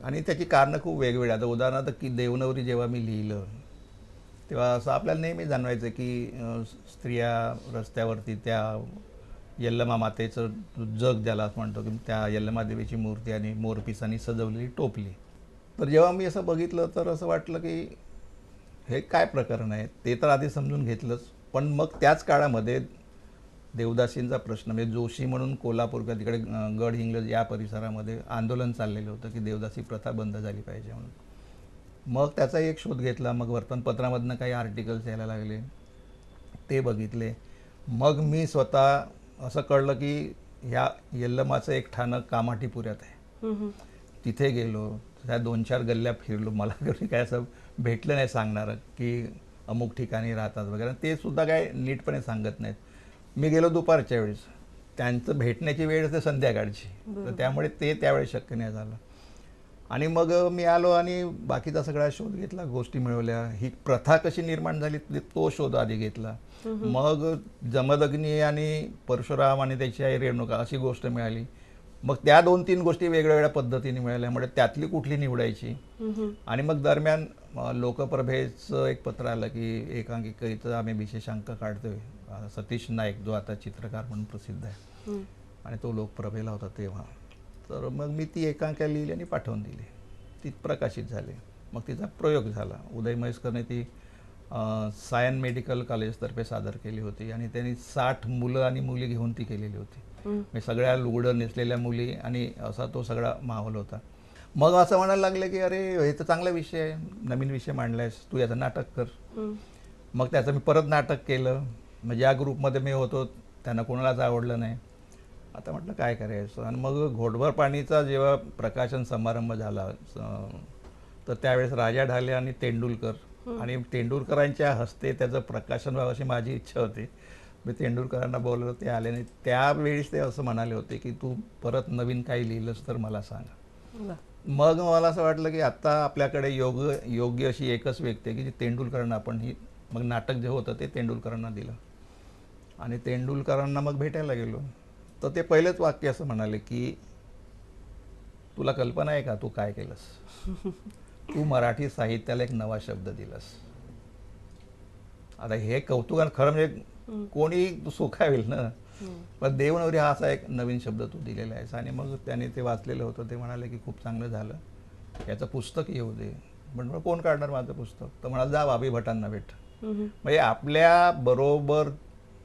आणि त्याची कारणं खूप वेगवेगळी. आता उदाहरणार्थ की देवनवरी जेव्हा मी लिहिलं तेव्हा असं आपल्याला नेहमी जाणवायचं की स्त्रिया रस्त्यावरती त्या यल्लमा मातेचं जग ज्याला म्हणतो की त्या यल्लमा देवीची मूर्ती आणि मोरपिसांनी सजवलेली टोपली. तर जेव्हा मी असं बघितलं तर असं वाटलं की हे काय प्रकरण आहे. ते तर आधी समजून घेतलंच, पण मग त्याच काळामध्ये देवदासींचा प्रश्न म्हणजे जोशी म्हणून कोल्हापूर का तिकडे गडहिंग्लज या परिसरामध्ये आंदोलन चाललेलं होतं की देवदासी प्रथा बंद झाली पाहिजे म्हणून. मग त्याचा एक शोध घेतला. मग वर्तमानपत्रामधनं काही आर्टिकल्स यायला लागले, ते बघितले. मग मी स्वतः असं कळलं की ह्या यल्लमाचं एक ठाणं कामाठीपुऱ्यात आहे. तिथे गेलो, त्या 2-4 गल्ल्या फिरलो. मला कधी काय असं भेटलं नाही सांगणारं की अमुक ठिकाणी राहतात वगैरे. ते सुद्धा काय नीटपणे सांगत नाहीत. मी गेलो दुपारच्या वेळेस, त्यांचं भेटण्याची वेळ ते संध्याकाळची, तर त्यामुळे ते त्यावेळेस शक्य नाही झालं. आणि मग मी आलो आणि बाकीचा सगळा शोध घेतला, गोष्टी मिळवल्या. ही प्रथा कशी निर्माण झाली तो शोध आधी घेतला. मग जमदग्नी आणि परशुराम आणि त्याची आई रेणुका अशी गोष्ट मिळाली. मग त्या 2-3 गोष्टी वेगवेगळ्या पद्धतीने मिळाल्यामुळे त्यातली कुठली निवडायची. आणि मग दरम्यान लोकप्रभेचं एक पत्र आलं की एकांकिकेचं आम्ही विशेषांक काढतोय. सतीश नाईक जो आता चित्रकार म्हणून प्रसिद्ध आहे आणि तो लोकप्रभेला होता तेव्हा. तर मग मी ती एकांकिका लिहिली आणि पाठवून दिली. ती प्रकाशित झाली. मग तिचा प्रयोग झाला. उदय म्हैसकरने ती सायन मेडिकल कॉलेजतर्फे सादर केली होती आणि त्यांनी 60 मुलं आणि मुली घेऊन ती केलेली होती. म्हणजे सगळ्या लुगडं नेसलेल्या मुली आणि असा तो सगळा माहोल होता. मग असं म्हणायला लागले की अरे हे तर चांगला विषय आहे, नवीन विषय मांडलायस, तू याचं नाटक कर. मग त्याचं मी परत नाटक केलं. म्हणजे या ग्रुपमध्ये मी होतो, त्यांना कोणालाच आवडलं नाही. आता म्हटलं काय करायचं. आणि मग घोटभर पाणीचा जेव्हा प्रकाशन समारंभ झाला तर त्यावेळेस राजा ढाले आणि तेंडुलकर आणि तेंडुलकरांच्या हस्ते त्याचं प्रकाशन व्हावं अशी माझी इच्छा होती. मी तेंडुलकरांना बोलवलं, ते आले नाही. त्यावेळेस ते असं म्हणाले होते की तू परत नवीन काही लिहिलंस तर मला सांग. वा. मग मला असं वाटलं की आता आपल्याकडे योग्य अशी एकच व्यक्ती आहे की जी तेंडुलकरांना आपण ही मग नाटक जे होतं ते तेंडुलकरांना दिलं आणि तेंडुलकरांना मग भेटायला गेलो. तर ते पहिलेच वाक्य असं म्हणाले की तुला कल्पना आहे का तू काय केलंस? तू मराठी साहित्याला एक नवा शब्द दिलास. आता हे कौतुकानं खरं म्हणजे कोणी सुखावेल ना, पण देवनवरी हा असा एक नवीन शब्द तू दिलेला आहेस. आणि मग त्याने ते वाचलेलं होतं. ते म्हणाले की खूप चांगलं झालं, याचं पुस्तक येऊ दे. म्हणून कोण काढणार माझं पुस्तक? तर म्हणाल जा वाबी भटांना भेट. म्हणजे आपल्या बरोबर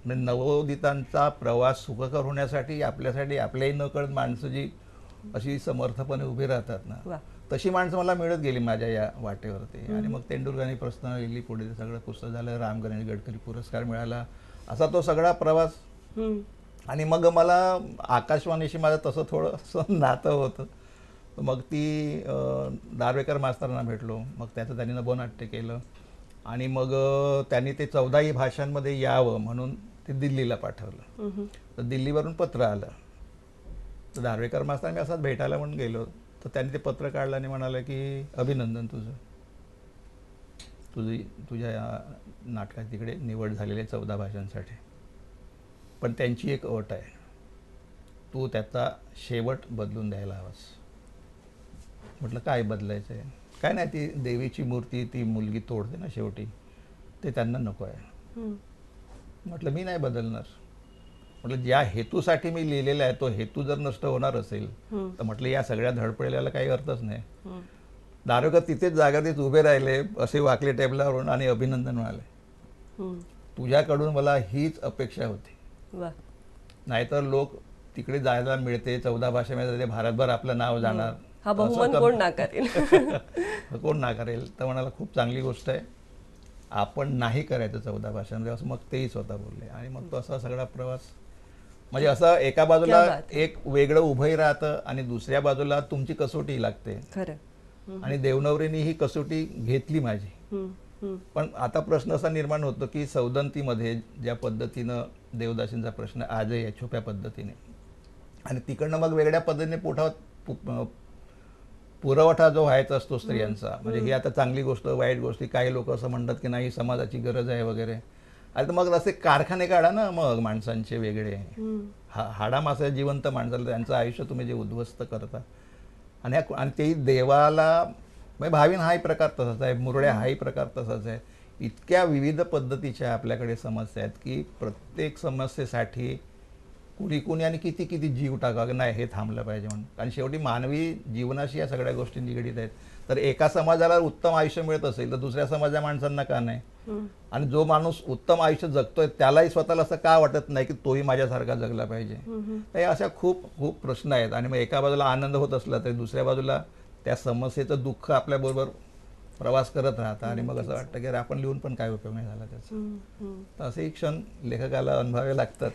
नवोदितांचा प्रवास सुखकर होण्यासाठी आपल्यासाठी आपल्याही नकळत माणसं जी अशी समर्थपणे उभी राहतात ना, वा. तशी माणसं मला मिळत गेली माझ्या या वाटेवरती. आणि मग तेंडुलकरांनी प्रश्न लिहिली, पुढे ते सगळं पुस्तक झालं, रामगणेश गडकरी पुरस्कार मिळाला, असा तो सगळा प्रवास. आणि मग मला आकाशवाणीशी माझं तसं थोडंसं नातं होतं. तर मग ती दारवेकर मास्तरांना भेटलो. मग त्याचं त्यांनी नभोनाट्य केलं आणि मग त्यांनी ते 14ही भाषांमध्ये यावं म्हणून ते दिल्लीला पाठवलं. तर दिल्लीवरून पत्र आलं. तर दारवेकर मास्तर मी असाच भेटायला म्हणून गेलो. तर त्यांनी ते पत्र काढलं आणि म्हणाले की अभिनंदन तुझ्या या नाटकात तिकडे निवड झालेली आहे 14 भाषांसाठी, पण त्यांची एक अट आहे, तू त्याचा शेवट बदलून द्यायला हवास. म्हटलं काय बदलायचं आहे? काय नाही, ती देवीची मूर्ती ती मुलगी तोडते ना शेवटी, ते त्यांना नको आहे. म्हटलं मी नाही बदलणार. म्हटलं ज्या हेतूसाठी मी लिहिलेला आहे तो हेतू जर नष्ट होणार असेल तर म्हटलं या सगळ्या धडपडलेला काही अर्थच नाही. दारोगा तिथेच जागातीच उभे राहिले, असे वाकले टेबलावरून आणि अभिनंदन म्हणाले. तुझ्याकडून मला हीच अपेक्षा होती. वा. नाहीतर लोक तिकडे जायला मिळते 14 भाषेमध्ये ते भारतभर आपलं नाव जाणार, हा बहुमान कोण नाकारेल? कोण नाकारेल? तर म्हणाला खूप चांगली गोष्ट आहे, आपण नाही करायचं 14 भाषांमध्ये असं मग तेही स्वतः बोलले. आणि मग तो असा सगळा प्रवास, म्हणजे असं एका बाजूला एक वेगळं उभंही राहतं आणि दुसऱ्या बाजूला तुमची कसोटी लागते. खरं. आणि देवनवरीने ही कसोटी घेतली माझी. पण आता प्रश्न असा निर्माण होतो की सौदंतीमध्ये ज्या पद्धतीनं देवदासींचा प्रश्न आजही आहे छुप्या पद्धतीने, आणि तिकडनं मग वेगळ्या पद्धतीने पुरवठा जो व्हायचा असतो स्त्रियांचा, म्हणजे ही आता चांगली गोष्ट वाईट गोष्टी, काही लोक असं म्हणतात की नाही समाजाची गरज आहे वगैरे. अरे तर मग असे कारखाने काढा ना मग माणसांचे वेगळे. हाडामासा जिवंत माणसाला त्यांचं आयुष्य तुम्ही जे उद्ध्वस्त करता. आणि तेही देवाला, म्हणजे भाविन हाही प्रकार तसाच आहे, मुरड्या हाही प्रकार तसाच आहे. इतक्या विविध पद्धतीच्या आपल्याकडे समस्या आहेत की प्रत्येक समस्येसाठी कुणी आणि किती किती जीव टाका, नाही हे थांबलं पाहिजे म्हणून. कारण शेवटी मानवी जीवनाशी या सगळ्या गोष्टी निगडीत आहेत. तर एका समाजाला उत्तम आयुष्य मिळत असेल तर दुसऱ्या समाजा माणसांना का नाही? आणि जो माणूस उत्तम आयुष्य जगतोय त्यालाही स्वतःला असं का वाटत नाही की तोही माझ्यासारखा जगला पाहिजे? तर अशा खूप खूप प्रश्न आहेत. आणि मग एका बाजूला आनंद होत असला तरी दुसऱ्या बाजूला त्या समस्येचं दुःख आपल्याबरोबर प्रवास करत राहतं. आणि मग असं वाटतं की अरे आपण लिहून पण काय उपयोग नाही झाला त्याचा. तर असेही क्षण लेखकाला अनुभवावे लागतात.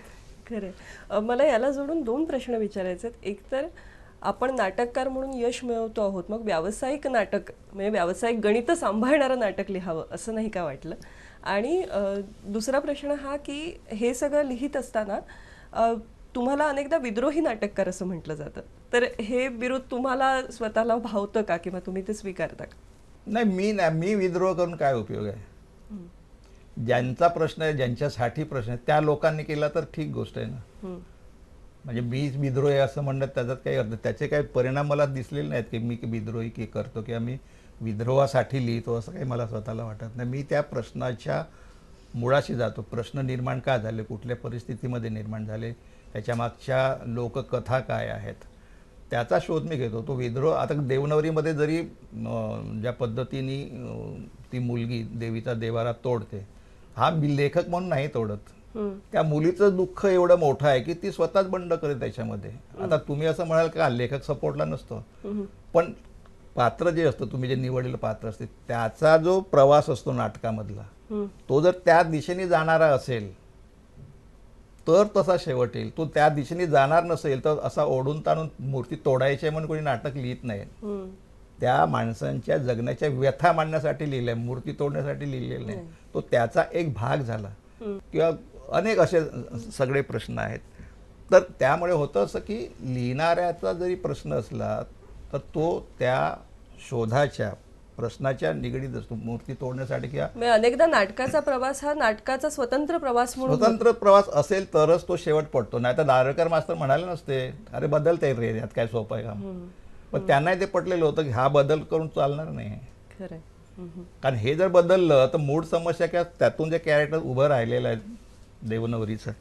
खरं. मला याला जोडून 2 प्रश्न विचारायचे आहेत. एक तर आपण नाटककार म्हणून यश मिळवतो आहोत, मग व्यावसायिक नाटक म्हणजे व्यावसायिक गणित सांभाळणारं नाटक लिहावं असं नाही का वाटलं? आणि दुसरा प्रश्न हा की हे सगळं लिहित असताना तुम्हाला अनेकदा विद्रोही नाटककार असं म्हटलं जातं, तर हे बिरुद तुम्हाला स्वतःला भावतं का किंवा तुम्ही ते स्वीकारता का? नाही, मी विद्रोह करून काय उपयोग आहे? ज्यांचा प्रश्न आहे, ज्यांच्यासाठी प्रश्न आहे त्या लोकांनी केला तर ठीक गोष्ट आहे ना. म्हणजे मी विद्रोही असं म्हणण्यात त्याच्यात काही अर्थ, त्याचे काही परिणाम मला दिसलेले नाहीत की मी विद्रोही की करतो किंवा मी विद्रोहासाठी लिहितो असं काही मला स्वतःला वाटत नाही. मी त्या प्रश्नाच्या मुळाशी जातो. प्रश्न निर्माण का झाले, कुठल्या परिस्थितीमध्ये निर्माण झाले, त्याच्या मागच्या लोककथा काय आहेत, त्याचा शोध मी घेतो. तो विद्रोह, आता देवनवरीमध्ये जरी ज्या पद्धतीने ती मुलगी देवीचा देवारा तोडते, हा मी लेखक म्हणून नाही तोडत, त्या मुलीचं दुःख एवढं मोठं आहे की ती स्वतःच बंड करे त्याच्यामध्ये. आता तुम्ही असं म्हणाल का लेखक सपोर्टला नसतो, पण पात्र जे असतं, तुम्ही जे निवडलेलं पात्र असते, त्याचा जो प्रवास असतो नाटकामधला, तो जर त्या दिशेने जाणारा असेल तर तसा शेवट येईल. तो त्या दिशेने जाणार नसेल तर असा ओढून ताणून मूर्ती तोडायची म्हणून कोणी नाटक लिहित नाही. त्या माणसांच्या जगण्याच्या व्यथा मांडण्यासाठी लिहिलंय, मूर्ती तोडण्यासाठी लिहिलेलं नाही. तो त्याचा एक भाग झाला किंवा अनेक असे सगळे प्रश्न आहेत. तर त्यामुळे होतं असं की लिहिणाऱ्याचा जरी प्रश्न असला तर तो त्या शोधाच्या प्रश्नाच्या निगडीत असतो. मूर्ती तोडण्यासाठी किंवा म्हणजे अनेकदा नाटकाचा प्रवास हा नाटकाचा स्वतंत्र प्रवास म्हणून स्वतंत्र प्रवास असेल तरच तो शेवट पडतो. नाही तर दारव्हेकर मास्तर म्हणाले नसते अरे बदलते रे, यात काय सोपं आहे काम. पण त्यांनाही ते पटलेलं होतं की हा बदल करून चालणार नाही. खरंय. कारण हे जर बदललं तर मूळ समस्या किंवा त्यातून जे कॅरेक्टर उभं राहिलेलं आहे देवनवरीचं,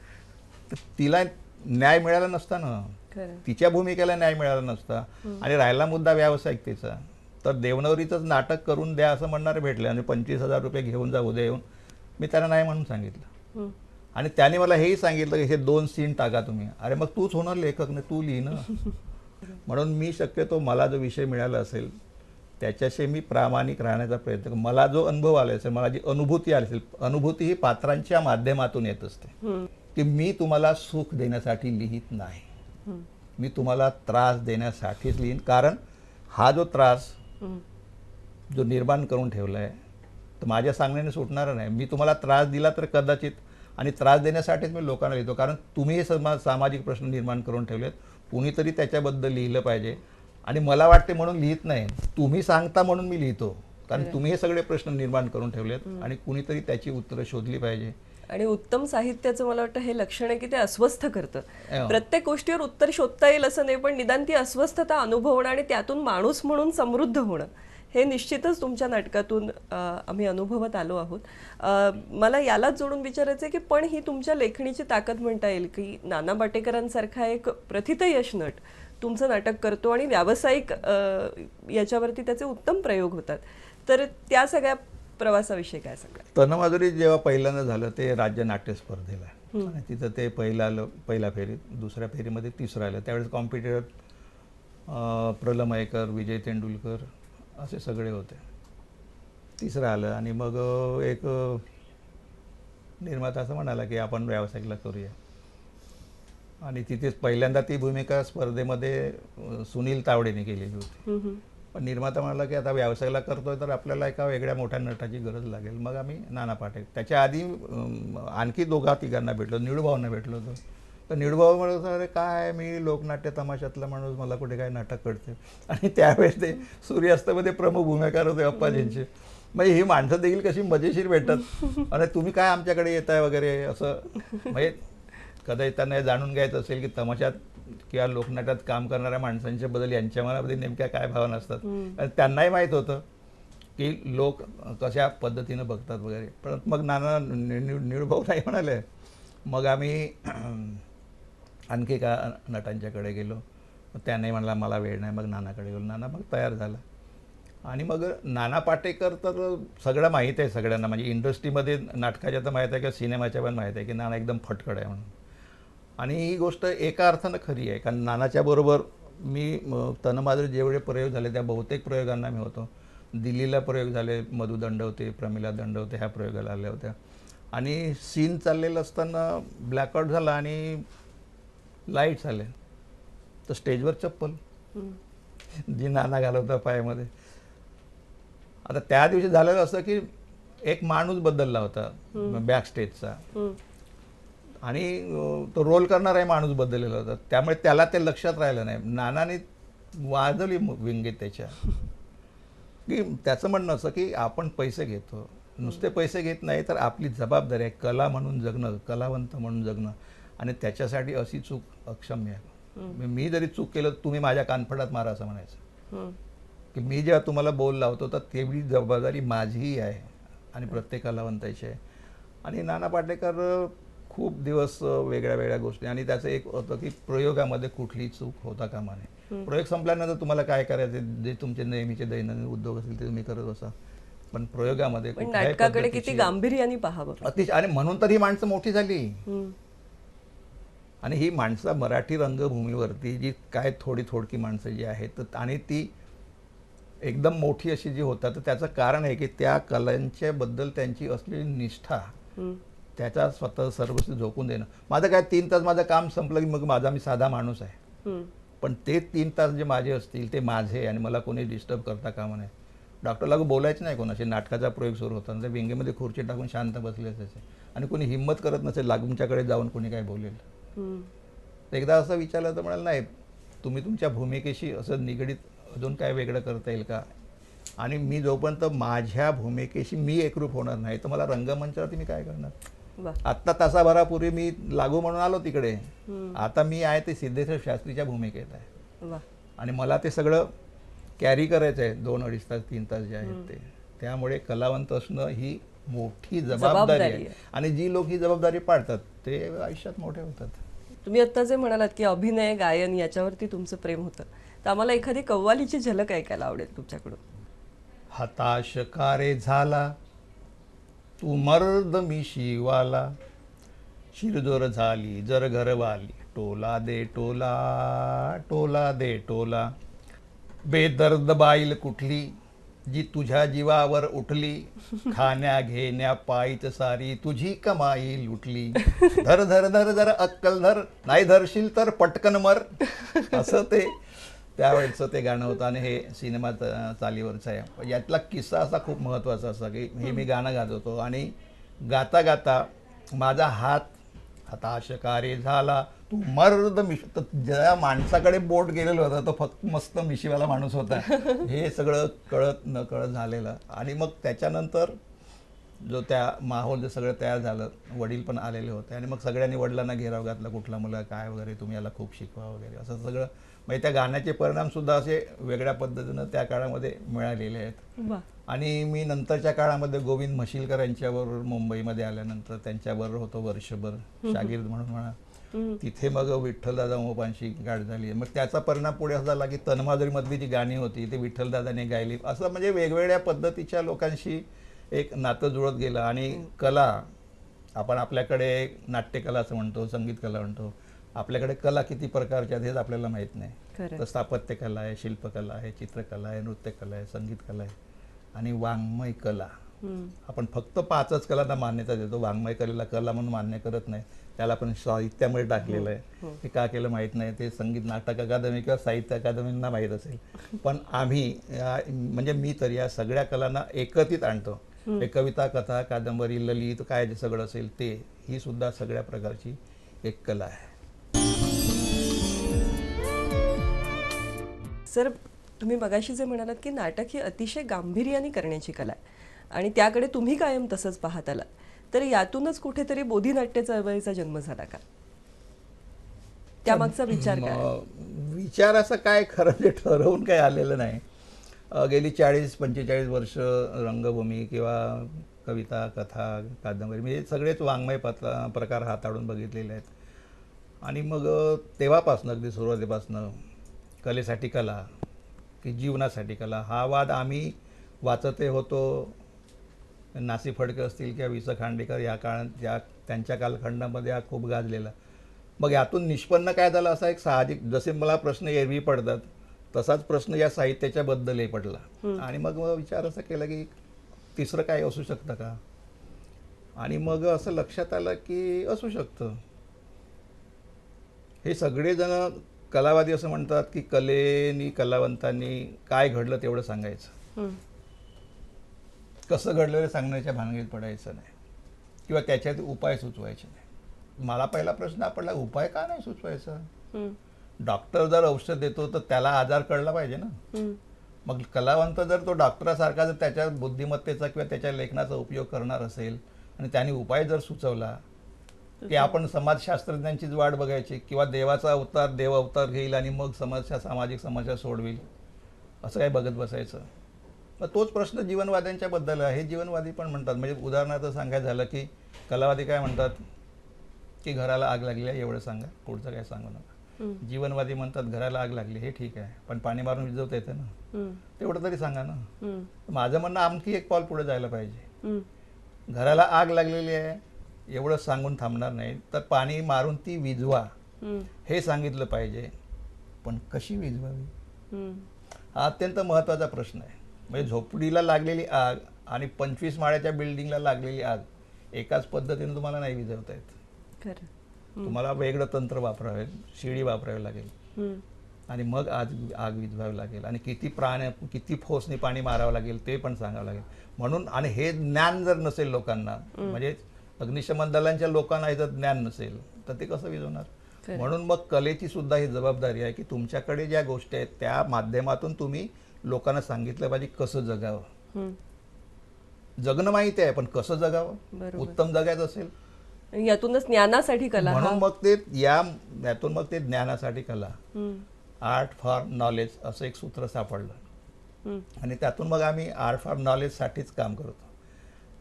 तर तिला न्याय मिळाला नसता ना, खरंय. तिच्या भूमिकेला न्याय मिळाला नसता. आणि राहिला मुद्दा व्यावसायिकतेचा, तर देवनवरीचंच नाटक करून द्या असं म्हणणारे भेटले आणि 25,000 रुपये घेऊन जा उद्या येऊन. मी त्यांना नाही म्हणून सांगितलं. आणि त्याने मला हेही सांगितलं की हे 2 सीन टाका तुम्ही. अरे मग तूच होणार लेखक ना, तू लिही ना. म्हणून मी शक्यतो मला जो विषय मिळाला असेल त्याच्याशी मी प्रामाणिक राहण्याचा प्रयत्न करतो. मला जो अनुभव आला असेल, मला जी अनुभूती आली असेल, अनुभूती ही पात्रांच्या माध्यमातून येत असते. की मी तुम्हाला सुख देण्यासाठी लिहित नाही, मी तुम्हाला त्रास देण्यासाठीच लिहीन. कारण हा जो त्रास जो निर्माण करून ठेवला आहे तर माझ्या सांगण्याने सुटणार नाही. मी तुम्हाला त्रास दिला तर कदाचित, आणि त्रास देण्यासाठीच मी लोकांना लिहितो. कारण तुम्ही हे सामाजिक प्रश्न निर्माण करून ठेवलेत, कुणीतरी त्याच्याबद्दल लिहिलं पाहिजे. आणि मला वाटते म्हणून लिहित नाही, तुम्ही सांगता म्हणून मी लिहितो. कारण तुम्ही हे सगळे प्रश्न निर्माण करून ठेवलेत आणि कुणीतरी त्याची उत्तरं शोधली पाहिजे. आणि उत्तम साहित्याचं मला वाटतं हे लक्षण आहे की ते अस्वस्थ करतं. प्रत्येक गोष्टीवर उत्तर शोधता येईल असं नाही, पण निदान ती अस्वस्थता अनुभवणं आणि त्यातून माणूस म्हणून समृद्ध होणं हे निश्चितच तुमच्या नाटकातून आम्ही अनुभवत आलो आहोत. मला यालाच जोडून विचारायचं आहे की पण ही तुमच्या लेखणीची ताकद म्हणता येईल की नाना पाटेकरांसारखा एक प्रथितयश नट तुमचं नाटक करतो आणि व्यावसायिक याच्यावरती त्याचे उत्तम प्रयोग होतात. तर त्या सगळ्या प्रवासाविषयी काय सांगा? तनमाधुरी जेव्हा पहिल्यांदा झालं ते राज्य नाट्य स्पर्धेला, आणि तिथं ते पहिलं आलं, पहिल्या फेरीत, दुसऱ्या फेरीमध्ये तिसरं आलं. त्यावेळेस कॉम्पिटिटर प्रलम मयेकर, विजय तेंडुलकर असे सगळे होते. तिसरं आलं आणि मग एक निर्माता असं म्हणाला की आपण व्यावसायिकला करूया. आणि तिथेच पहिल्यांदा ती भूमिका स्पर्धेमध्ये सुनील तावडेने केलेली होती. पण निर्माता म्हणाला की आता व्यावसायिकला करतोय तर आपल्याला एका वेगळ्या मोठ्या नटाची गरज लागेल. मग आम्ही नाना पाटेकर, त्याच्या आधी आणखी 2-3 भेटलो, निळूभाऊंना भेटलो होतो. तर निळूभाऊ म्हणत अरे काय मी लोकनाट्य तमाशातला माणूस, मला कुठे काय नाटक कळते. आणि त्यावेळेस ते सूर्यास्तमध्ये प्रमुख भूमिकार होते अप्पाजींचे. म्हणजे ही माणसं देखील कशी मजेशीर भेटतात, आणि तुम्ही काय आमच्याकडे येताय वगैरे असं. म्हणजे कदाचित त्यांना हे जाणून घ्यायचं असेल की तमाशात किंवा लोकनाट्यात काम करणाऱ्या माणसांच्या बद्दल यांच्या मनामध्ये नेमक्या काय भावना असतात. आणि त्यांनाही माहीत होतं की लोक कशा पद्धतीनं बघतात वगैरे. पण मग नाना निळूभाऊ नाही म्हणाले. मग आम्ही आणखी एका नटांच्याकडे गेलो. त्याने म्हणला मला वेळ नाही. मग नानाकडे गेलो. नाना मग तयार झाला. आणि मग नाना पाटेकर तर सगळं माहीत आहे सगळ्यांना, म्हणजे इंडस्ट्रीमध्ये नाटकाच्या तर माहीत आहे किंवा सिनेमाच्या पण माहीत आहे की नाना एकदम फटकड आहे म्हणून. आणि ही गोष्ट एका अर्थानं खरी आहे, कारण नानाच्या बरोबर मी तनमाधुरी जेवढे प्रयोग झाले त्या बहुतेक प्रयोगांना मी होतो. दिल्लीला प्रयोग झाले, मधु दंडवते, प्रमिला दंडवते ह्या प्रयोगाला आल्या होत्या. आणि सीन चाललेलं असताना ब्लॅकआउट झाला आणि लाईट्स आले, तर स्टेजवर चप्पल जी नाना घालवता पायामध्ये. आता त्या दिवशी झालेलं असं की एक माणूस बदलला होता बॅक स्टेजचा, आणि तो रोल करणाराही माणूस बदललेला होता. त्यामुळे त्याला ते लक्षात राहिलं नाही. नानाने वाजवली विंगीत त्याच्या, की त्याचं म्हणणं असं की आपण पैसे घेतो, नुसते पैसे घेत नाही तर आपली जबाबदारी आहे कला म्हणून जगणं, कलावंत म्हणून जगणं, आणि त्याच्यासाठी अशी चूक अक्षम्य आहे. मी जरी चूक केलं तुम्ही माझ्या कानफडात मारा असं म्हणायचं. की मी जेव्हा तुम्हाला बोल लावतो तर तेवढी जबाबदारी माझीही आहे आणि प्रत्येक कलावंताची आहे. आणि नाना पाटेकर खूप दिवस वेगळ्या वेगळ्या गोष्टी, आणि त्याचं एक होतं की प्रयोगामध्ये कुठलीही चूक होता कामा नये. प्रयोग संपल्यानंतर तुम्हाला काय करायचं, जे तुमचे नेहमीचे दैनंदिन उद्योग असतील ते तुम्ही करत बसा, पण प्रयोगामध्ये नाटकाकडे किती गांभीर्याने पाहावं अतिशय. आणि म्हणून तर ही माणसं मोठी झाली. आणि ही माणसं मराठी रंगभूमीवरती जी काय थोडकी माणसं जी आहेत, आणि ती एकदम मोठी अशी जी होतात, तर त्याचं कारण आहे की त्या कलांच्या बद्दल त्यांची असलेली निष्ठा, त्याचा स्वतः सर्वस्व झोकून देणं. माझं काय 3 तास माझं काम संपलं की मग मी साधा माणूस आहे. पण ते 3 तास जे माझे असतील ते माझे आणि मला कोणी डिस्टर्ब करता कामा नये. डॉक्टरला बोलायचं नाही कोणाशी. नाटकाचा प्रयोग सुरू होता तर विंगेमध्ये खुर्ची टाकून शांत बसले असायचे आणि कोणी हिंमत करत नसेल लागूंच्याकडे जाऊन कोणी काय बोलेल. तर एकदा असं विचारलं तर म्हणाल नाही तुम्ही तुमच्या भूमिकेशी असं निगडीत अजून काय वेगळं करता येईल का. आणि मी जोपर्यंत माझ्या भूमिकेशी मी एकरूप होणार नाही तर मला रंगमंचावरती मी काय करणार. वा. आत्ता तासाभरापूर्वी मी लागू म्हणून आलो तिकडे. आता मी आहे ते सिद्धेश्वर शास्त्रीच्या भूमिकेत आहे वा. आणि मला ते सगळं कॅरी करायचं आहे 2-2.5 तास 3 तास जे आहेत ते. त्यामुळे कलावंत असणं ही मोठी जबाबदारी आहे आणि जी लोक ही जबाबदारी पाळतात ते आयुष्यात मोठे होतात. तुम्ही आत्ता जे म्हणालात की अभिनय गायन याच्यावरती तुमचं प्रेम होतं, तर आम्हाला एखादी कव्वालीची झलक ऐकायला आवडेल तुमच्याकडून. हताश का रे झाला तू मर्द मी शिवाला, शिरजोर झाली जर घरवाली, टोला दे टोला टोला दे टोला, बेदर्द बाईल कुठली जी तुझ्या जीवावर उठली, खाण्या घेण्या पायीच सारी तुझी कमाई लुटली, धर धर धर धर अक्कल धर नाही धरशील तर पटकन मर. असं ते त्यावेळेचं ते गाणं होतं आणि हे सिनेमा चालीवरचं आहे. यातला किस्सा असा खूप महत्त्वाचा असा की हे मी गाणं गात होतो आणि गाता गाता माझा हात हताश का रे झाला तू मर्द मिश, तर ज्या माणसाकडे बोट गेलेलं होतं तो फक्त मस्त मिशीवाला माणूस होता. हे सगळं कळत न कळत झालेलं. आणि मग त्याच्यानंतर जो त्या माहोल जे सगळं तयार झालं, वडील पण आलेले होते आणि मग सगळ्यांनी वडिलांना घेराव घातला, कुठला मुलगा काय वगैरे, तुम्ही याला खूप शिकवा वगैरे, असं सगळं. म्हणजे त्या गाण्याचे परिणामसुद्धा असे वेगळ्या पद्धतीनं त्या काळामध्ये मिळालेले आहेत. वा. आणि मी नंतरच्या काळामध्ये गोविंद म्हशीलकर यांच्याबरोबर मुंबईमध्ये आल्यानंतर त्यांच्याबरोबर होतो वर्षभर शागिर्द म्हणून म्हणा. तिथे मग विठ्ठलदादा मोपांशी गाठ झाली. मग त्याचा परिणाम पुढे असा झाला की तन्माधुरीमधली जी गाणी होती ती विठ्ठलदादाने गायली. असं म्हणजे वेगवेगळ्या पद्धतीच्या लोकांशी एक नातं जुळत गेलं. आणि कला, आपण आपल्याकडे नाट्यकला असं म्हणतो, संगीत कला म्हणतो, आपल्याकडे कला किती प्रकारच्या आहेत हेच आपल्याला माहीत नाही. तर स्थापत्यकला आहे, शिल्पकला आहे, चित्रकला आहे, नृत्यकला आहे, संगीत कला आहे आणि वाङ्मय कला. आपण फक्त 5च कलांना मान्यता देतो, वाङ्मय कलेला कला म्हणून मान्य करत नाही. त्याला आपण साहित्यामध्ये टाकलेलं आहे. हे का केलं माहीत नाही, ते संगीत नाटक अकादमी किंवा साहित्य अकादमींना माहीत असेल. पण आम्ही म्हणजे मी तर या सगळ्या कलांना एकत्रित आणतो. हे कविता, कथा, कादंबरी, ललित काय जे सगळं असेल ते, ही सुद्धा सगळ्या प्रकारची एक कला आहे. सर, तुम्ही मगाशी जे म्हणालात की नाटक ही अतिशय गांभीर्याने करण्याची कला आहे आणि त्याकडे तुम्ही कायम तसंच पाहत आलात, तर यातूनच कुठेतरी बोधिनाट्य चळवळीचा जन्म झाला का? त्यामागचा विचार काय? विचार असं काय खरं ते ठरवून काय आलेलं नाही. गेली 40-45 वर्ष रंगभूमी किंवा कविता, कथा, कादंबरी म्हणजे सगळेच वाङ्मय प्रकार हाताळून बघितलेले आहेत. आणि मग तेव्हापासनं अगदी सुरुवातीपासनं कलेसाठी कला की जीवनासाठी कला हा वाद आम्ही वाचते होतो. नासी फडके असतील किंवा वि. स. खांडेकर या काळात त्यांच्या कालखंडामध्ये हा खूप गाजलेला. मग यातून निष्पन्न काय झालं, असा एक साहजिक, जसे मला प्रश्न एरवी पडतात तसाच प्रश्न या साहित्याच्या बद्दलही पडला. आणि मग विचार असा केला की तिसरं काय असू शकतं का. आणि मग असं लक्षात आलं की असू शकतं. हे सगळेजण कलावादी असं म्हणतात की कलेनी, कलावंतांनी काय घडलं तेवढं सांगायचं, कसं घडलेलं सांगण्याच्या भानगडीत पडायचं नाही किंवा त्याच्यात उपाय सुचवायचे नाही. मला पहिला प्रश्न पडला, उपाय का नाही सुचवायचा? डॉक्टर जर औषध देतो तर त्याला आजार कळला पाहिजे ना. मग कलावंत जर तो डॉक्टरासारखा जर त्याच्या बुद्धिमत्तेचा किंवा त्याच्या लेखनाचा उपयोग करणार असेल आणि त्याने उपाय जर सुचवला की आपण समाजशास्त्रज्ञांचीच वाट बघायची किंवा देवाचा अवतार देव अवतार घेईल आणि मग सामाजिक समस्या सोडवेल, असं काय बघत बसायचं. मग तोच प्रश्न जीवनवाद्यांच्या बद्दल आहे. हे जीवनवादी पण म्हणतात. म्हणजे उदाहरणार्थ सांगायचं झालं की कलावादी काय म्हणतात की घराला आग लागली आहे एवढं सांगा, पुढचं काय सांगू नका. जीवनवादी म्हणतात घराला आग लागली, हे ठीक आहे, पण पाणी मारून विझवता येतं ना, तेवढं तरी सांगा ना. माझं म्हणणं आणखी एक पाऊल पुढे जायला पाहिजे. घराला आग लागलेली आहे एवढं सांगून थांबणार नाही, तर पाणी मारून ती विझवा हे सांगितलं पाहिजे. पण कशी विझवावी हा अत्यंत महत्त्वाचा प्रश्न आहे. म्हणजे झोपडीला लागलेली आग आणि 25 माळ्याच्या बिल्डिंगला लागलेली आग एकाच पद्धतीने तुम्हाला नाही विझवता येत. तुम्हाला वेगळं तंत्र वापरावे, शिडी वापरावी लागेल. आणि मग आग विझवावी लागेल आणि किती फोर्सनी पाणी मारावं लागेल ते पण सांगावं लागेल. म्हणून आणि हे ज्ञान जर नसेल लोकांना, म्हणजे अग्निशमन दलांच्या लोकांना जर ज्ञान नसेल तर ते कसं विझवणार. म्हणून मग कलेची सुद्धा ही जबाबदारी आहे की तुमच्याकडे ज्या गोष्टी आहेत त्या माध्यमातून तुम्ही लोकांना सांगितलं पाहिजे कसं जगावं. जगणं माहिती आहे पण कसं जगावं, उत्तम जगायचं असेल यातूनच ज्ञानासाठी कला. म्हणून मग ते यातून मग ते ज्ञानासाठी कला, आर्ट फॉर नॉलेज असं एक सूत्र सापडलं आणि त्यातून मग आम्ही आर्ट फॉर नॉलेजसाठीच काम करतो.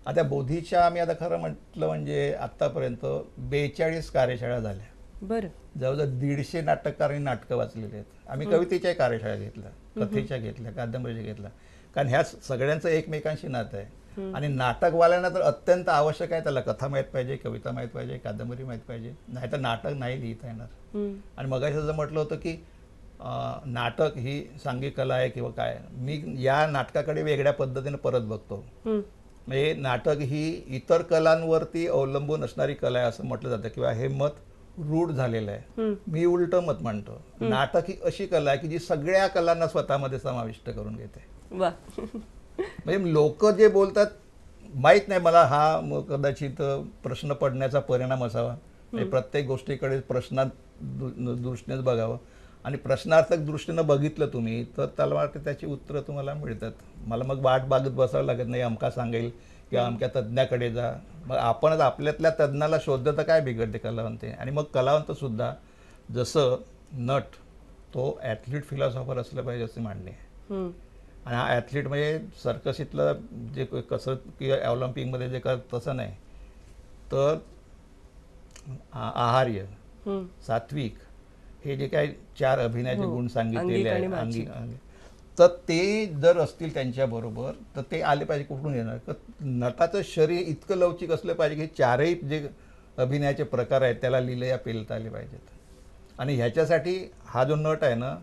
आता बोधीच्या आम्ही आता खरं म्हटलं म्हणजे आत्तापर्यंत 42 कार्यशाळा झाल्या. बरं. जवळजवळ 150 नाटककारांनी नाटकं वाचलेली आहेत. आम्ही कवितेच्याही कार्यशाळा घेतल्या, कथेच्या घेतल्या, कादंबरीच्या घेतल्या, कारण ह्या सगळ्यांचं एकमेकांशी नातं आहे. आणि नाटकवाल्यांना तर अत्यंत आवश्यक आहे, त्याला कथा माहीत पाहिजे, कविता माहीत पाहिजे, कादंबरी माहीत पाहिजे, नाही तर नाटक नाही लिहिता येणार. आणि मगाशी जसं म्हटलं होतं की नाटक ही सांघिक कला आहे किंवा काय, मी या नाटकाकडे वेगळ्या पद्धतीने परत बघतो. म्हणजे नाटक ही इतर कलांवरती अवलंबून असणारी कला आहे असं म्हटलं जातं किंवा हे मत रूढ झालेलं आहे. मी उलटं मत म्हणतो, नाटक ही अशी कला आहे की जी सगळ्या कलांना स्वतःमध्ये समाविष्ट करून घेते. वा. म्हणजे लोक जे बोलतात माहीत नाही मला, हा कदाचित प्रश्न पडण्याचा परिणाम असावा. म्हणजे प्रत्येक गोष्टीकडे दृष्टीनेच बघावं आणि प्रश्नार्थक दृष्टीनं बघितलं तुम्ही तर त्याला वाटतं त्याची उत्तरं तुम्हाला मिळतात. मला मग वाट बागत बसावं लागत नाही, अमका सांगेल किंवा अमक्या तज्ज्ञाकडे जा. मग आपणच आपल्यातल्या तज्ज्ञाला शोधलं तर काय बिघडते कलावंते. आणि मग कलावंत सुद्धा जसं नट तो ॲथलीट फिलॉसॉफर असलं पाहिजे असे मांडणे आहे. आणि हा ॲथलीट म्हणजे सर्कसितलं जे कसरत किंवा ऑलिम्पिकमध्ये जे करत तसं नाही, तर आहार्य, सात्विक हे जे काही 4 अभिनयाचे गुण सांगितलेले आहेत तर ते जर असतील त्यांच्याबरोबर तर ते आले पाहिजे. कुठून येणार, तर नटाचं शरीर इतकं लवचिक असलं पाहिजे की 4ही जे अभिनयाचे प्रकार आहेत त्याला लिलया पेलता आले पाहिजेत. आणि ह्याच्यासाठी हा जो नट आहे ना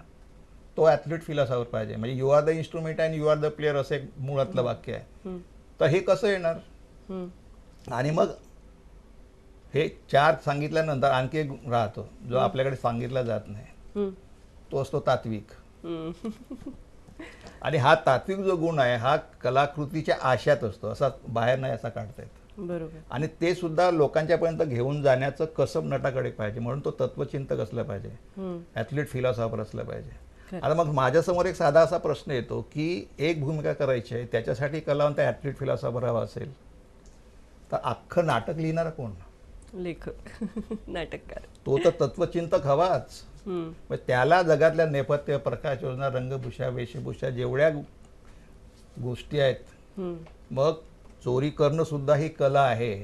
तो ॲथलीट फिलॉसॉफर पाहिजे. म्हणजे you are the instrument and you are the player असं एक मुळातलं वाक्य आहे. तर हे कसं येणार. आणि मग हे 4 सांगितल्यानंतर आणखी एक राहतो जो आपल्याकडे सांगितला जात नाही, तो असतो तात्विक. आणि हा तात्विक जो गुण आहे हा कलाकृतीच्या आशात असतो, असा बाहेर नाही असा काढता येत. बरोबर. आणि ते सुद्धा लोकांच्यापर्यंत घेऊन जाण्याचं कसब नटाकडे पाहिजे. म्हणून तो तत्वचिंतक असला पाहिजे, ॲथलीट फिलॉसॉफर असला पाहिजे. आता मग माझ्यासमोर एक साधा असा प्रश्न येतो की एक भूमिका करायची आहे, त्याच्यासाठी कलावंत ॲथलीट फिलॉसॉफर हवा असेल तर अख्खं नाटक लिहिणारा कोण, लेखक, नाटककार. तो तर तत्वचिंतक हवाच. मग त्याला जगातल्या नेपथ्य, प्रकाश योजना, रंगभूषा, वेशभूषा जेवढ्या गोष्टी आहेत, मग चोरी करणं सुद्धा ही कला आहे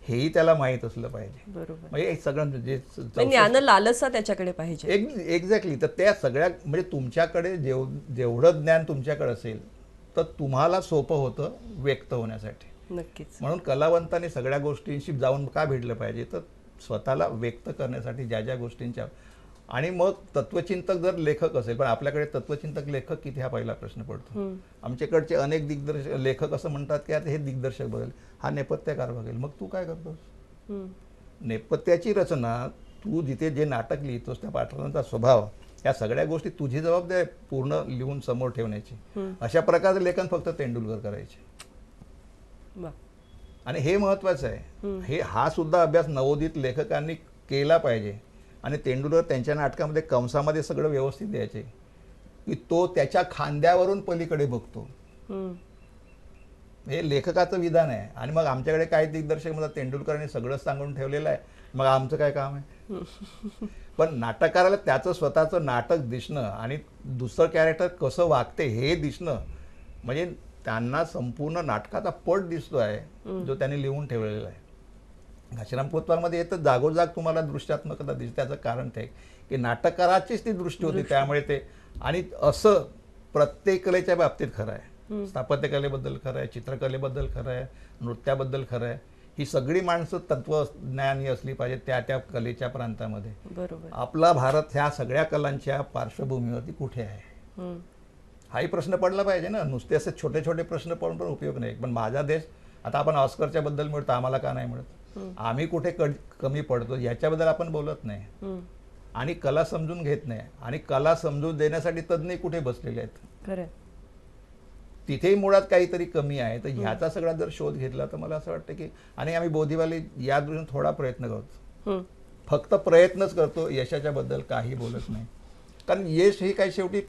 हेही त्याला माहीत असलं पाहिजे. बरोबर. म्हणजे हे सगळं जे ज्ञान लालसा त्याच्याकडे पाहिजे. एक्झॅक्टली. तर त्या सगळ्या म्हणजे तुमच्याकडे जेवढं ज्ञान तुमच्याकडे असेल तर तुम्हाला सोपं होतं व्यक्त होण्यासाठी. नक्कीच. म्हणून कलावंतांनी सगळ्या गोष्टींशी जाऊन का भिडलं पाहिजे, तर स्वतःला व्यक्त करण्यासाठी ज्या ज्या गोष्टींच्या. आणि मग तत्वचिंतक जर लेखक असेल, पण आपल्याकडे तत्वचिंतक लेखक किती हा पहिला प्रश्न पडतो. आमच्याकडचे अनेक दिग्दर्शक लेखक असं म्हणतात की आता हे दिग्दर्शक बघेल, हा नेपथ्यकार बघेल. मग तू काय करतोस. नेपथ्याची रचना, तू जिथे जे नाटक लिहितोस त्या पात्रांचा स्वभाव, या सगळ्या गोष्टी तुझी जबाबदारी आहे पूर्ण लिहून समोर ठेवण्याची. अशा प्रकारचं लेखन फक्त तेंडुलकर करायचे. आणि हे महत्वाचं आहे. हा सुद्धा अभ्यास नवोदित लेखकांनी केला पाहिजे. आणि तेंडुलकर त्यांच्या नाटकामध्ये कंसामध्ये सगळं व्यवस्थित द्यायचे की तो त्याच्या खांद्यावरून पलीकडे बघतो. हे लेखकाचं विधान आहे. आणि मग आमच्याकडे काही दिग्दर्शक मला तेंडुलकरांनी सगळंच सांगून ठेवलेलं आहे, मग आमचं काय काम आहे. पण नाटककाराला त्याचं स्वतःचं नाटक दिसणं आणि दुसरं कॅरेक्टर कसं वागते हे दिसणं, म्हणजे त्यांना संपूर्ण नाटकाचा पट दिसतो आहे जो त्यांनी लिहून ठेवलेला आहे. घाशीराम कोतवालमध्ये येतं जागोजाग तुम्हाला दृश्यात्मकता दिसते. त्याचं कारण ते की नाटककाराचीच ती दृष्टी होती, त्यामुळे ते. आणि असं प्रत्येक कलेच्या बाबतीत खरं आहे. स्थापत्यकलेबद्दल खरं आहे, चित्रकलेबद्दल खरं आहे, नृत्याबद्दल खरं आहे. ही सगळी माणसं तत्वज्ञानी असली पाहिजे त्या त्या कलेच्या प्रांतामध्ये. बरोबर. आपला भारत ह्या सगळ्या कलांच्या पार्श्वभूमीवरती कुठे आहे, हाही प्रश्न पडला पाहिजे ना. नुसते असे छोटे छोटे प्रश्न पडून पण उपयोग नाही. पण माझा देश, आता आपण ऑस्करच्या बद्दल मिळतो, आम्हाला का नाही मिळत, आम्ही कुठे कमी पडतो याच्याबद्दल आपण बोलत नाही. आणि कला समजून घेत नाही आणि कला समजून देण्यासाठी तज्ज्ञ कुठे बसलेले आहेत. खरं तिथेही मुळात काहीतरी कमी आहे. तर ह्याचा सगळा जर शोध घेतला तर मला असं वाटतं की आणि आम्ही बोधीवाले या दृष्टीने थोडा प्रयत्न करतो, फक्त प्रयत्नच करतो, यशाच्या बद्दल काही बोलत नाही. कारण यश हे काय शेवटी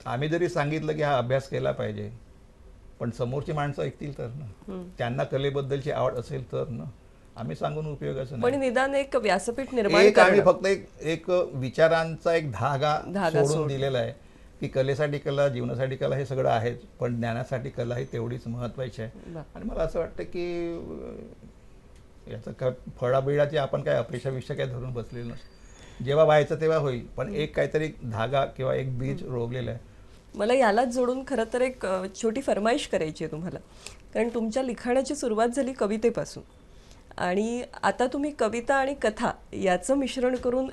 आम्ही जरी सांगितलं की हा अभ्यास केला पाहिजे, पण समोरची माणसं ऐकतील तर ना, त्यांना कलेबद्दलची आवड असेल तर ना, आम्ही सांगून उपयोगाचं पण नाही. निदान एक व्यासपीठ निर्माण एक आम्ही करणं. फक्त एक विचारांचा एक धागा धागा सोडून दिलेला आहे की कलेसाठी कला, जीवनासाठी कला हे सगळं आहेच, पण ज्ञानासाठी कला ही तेवढीच महत्वाची आहे. वा. आणि मला असं वाटतं की याचं काय फळाबिळाची आपण काय अपेक्षा काय धरून बसलेलं नसतं. जेव्हा व्हायचं तेव्हा होईल, पण एक काहीतरी धागा किंवा एक बीज रोवलेलं आहे. मला यालाच जोडून खरं तर एक छोटी फरमाईश करायची आहे तुम्हाला. कारण तुमच्या लिखाणाची सुरुवात झाली कवितेपासून आणि आता तुम्ही कविता आणि कथा याचं मिश्रण करून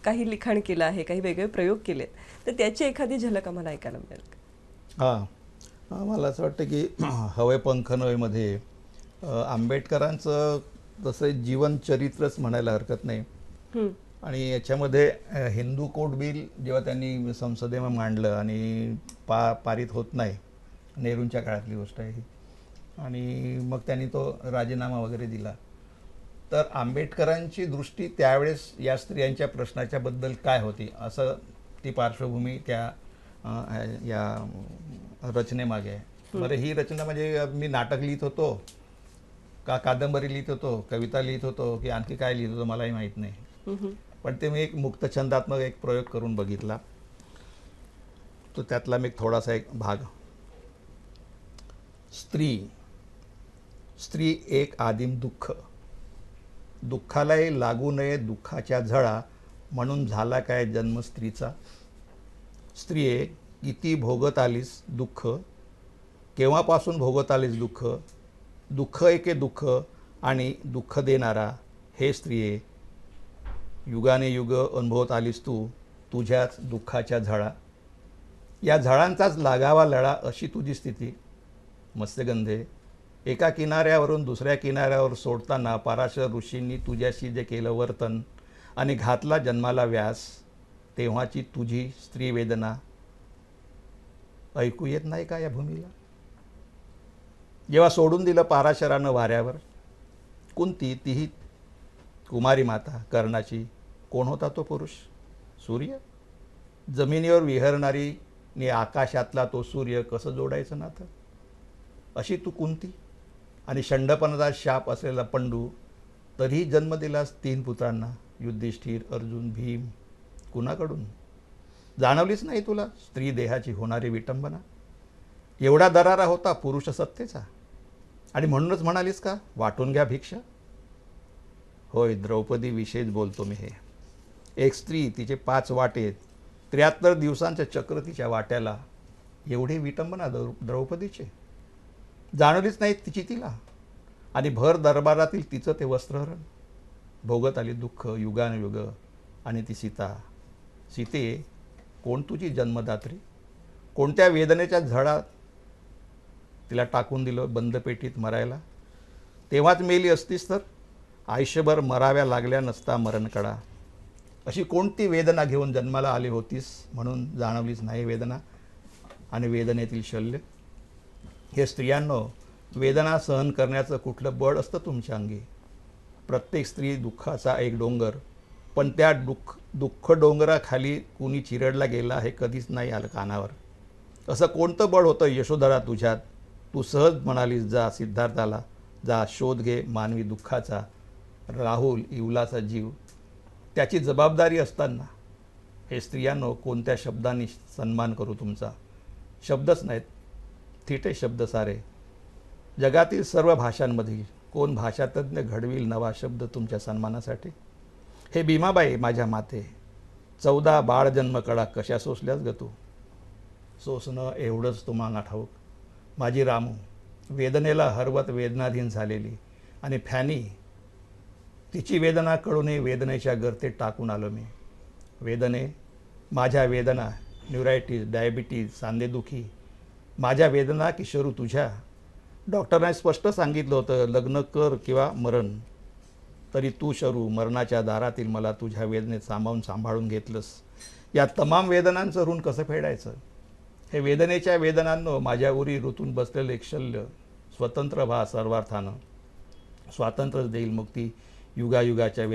काही लिखाण केलं आहे, काही वेगळे प्रयोग केलेत. तर त्याची एखादी झलक आम्हाला ऐकायला मिळेल का? हां, मला असं वाटतं की हवे पंख नवेमध्ये आंबेडकरांचं तसं जीवनचरित्रच म्हणायला हरकत नाही. आणि याच्यामध्ये हिंदू कोड बिल जेव्हा त्यांनी संसदेमध्ये मांडलं आणि पारित होत नाही, नेहरूंच्या काळातली गोष्ट आहे ही, आणि मग त्यांनी तो राजीनामा वगैरे दिला. तर आंबेडकरांची दृष्टी त्यावेळेस या स्त्रियांच्या प्रश्नाच्या बद्दल काय होती, असं ती पार्श्वभूमी त्या या रचनेमागे आहे. बरं, ही रचना म्हणजे मी नाटक लिहित होतो का कादंबरी लिहित होतो, कविता लिहित होतो की आणखी काय लिहित होतो मलाही माहीत नाही. पण ते मी एक मुक्तछंदात्मक एक प्रयोग करून बघितला. तो त्यातला मी थोडासा एक भाग. स्त्री एक आदिम दुःख, दुःखालाही लागू नये दुःखाच्या झळा, म्हणून झाला काय जन्म स्त्रीचा. स्त्रिये किती भोगत आलीस दुःख, केव्हापासून भोगत आलीस दुःख, दुःख एके दुःख आणि दुःख देणारा हे स्त्रिये, युगाने युग अनुभवत आलीस तू तुझ्याच दुःखाच्या झळा. या झळांचाच लागावा लळा अशी तुझी स्थिती. मत्स्यगंधे, एका किनाऱ्यावरून दुसऱ्या किनाऱ्यावर सोडताना पराशर ऋषींनी तुझ्याशी जे केलं वर्तन आणि घातला जन्माला व्यास, तेव्हाची तुझी स्त्री वेदना ऐकू येत नाही का या भूमीला. जेव्हा सोडून दिलं पाराशरानं वाऱ्यावर, कुंती तीही कुमारी माता कर्णाची, कोण होता तो पुरुष? सूर्य. जमिनीवर विहरणारी ने आकाशातला तो सूर्य कसं जोडायचं नातं. अशी तू कुंती आणि षंडपणाचा शाप असलेला पंडू, तरीही जन्म दिलास 3 पुत्रांना, युधिष्ठिर, अर्जुन, भीम. कुणाकडून? जाणवलीच नाही तुला स्त्री देहाची होणारी विटंबना. एवढा दरारा होता पुरुष सत्तेचा आणि म्हणूनच म्हणालीस का वाटून घ्या भिक्षा. होय, द्रौपदी विषयीच बोलतो मी. हे एक स्त्री, तिचे 5 वाटे, 73 दिवसांच्या चक्र तिच्या वाट्याला, एवढी विटंबना द्रौपदीचे. जाणवलीच नाही तिची तिला आणि भर दरबारातील तिचं ते वस्त्रहरण. भोगत आली दुःख युगानुयुग आणि ती सीता. सीते, कोण तुझी जन्मदात्री, कोणत्या वेदनेच्या झळा तिला टाकून दिलं बंद पेटीत मरायला. तेव्हाच मेली असतीस तर आयुष्यभर मराव्या लागल्या नसता मरणकडा. अशी कोणती वेदना घेऊन जन्माला आली होतीस, म्हणून जाणवलीच नाही वेदना आणि वेदनेतील शल्य. हे स्त्रियांनो, वेदना सहन करण्याचं कुठलं बळ असतं तुमच्या अंगी. प्रत्येक स्त्री दुःखाचा एक डोंगर, पण त्या दुःख डोंगराखाली कुणी चिरडला गेला हे कधीच नाही आलं कानावर. असं कोणतं बळ होतं यशोधरा तुझ्यात. तू सहज म्हणालीस जा सिद्धार्थाला, जा शोध घे मानवी दुःखाचा. राहुल इवलाचा जीव, त्याची जबाबदारी असताना हे स्त्रियांनो कोणत्या शब्दांनी सन्मान करू तुमचा. शब्दच नाहीत, थिटे शब्द सारे. जगातील सर्व भाषांमधील कोण भाषातज्ञ घडविल नवा शब्द तुमच्या सन्मानासाठी. हे भीमाबाई माझ्या माते, 14 बाळजन्म कडा कशा सोसल्यास ग तू. सोसणं एवढंच तुम्हाला ठाऊक. माझी रामू, वेदनेला हरवत वेदनाधीन झालेली, आणि फॅनी, तिची वेदना कळूनही वेदनेच्या गर्तेत टाकून आलो मी. वेदने, माझ्या वेदना, न्यूरायटिस, डायबिटीज, सांधेदुखी, माझ्या वेदना किशोरू तुझ्या. डॉक्टरांनी स्पष्ट सांगितलं होतं लग्न कर किंवा मरण. तरी तू शरू मरणाच्या दारातील मला तुझ्या वेदनेत सामावून सांभाळून घेतलंस. या तमाम वेदनांचं ऋण कसं फेडायचं? हे वेदनेच्या वेदनांनो माझ्या उरी ऋतून बसलेलं एक शल्य स्वतंत्र व्हा सर्वार्थानं. स्वातंत्र्यच देईल मुक्ती युगायुगाच्या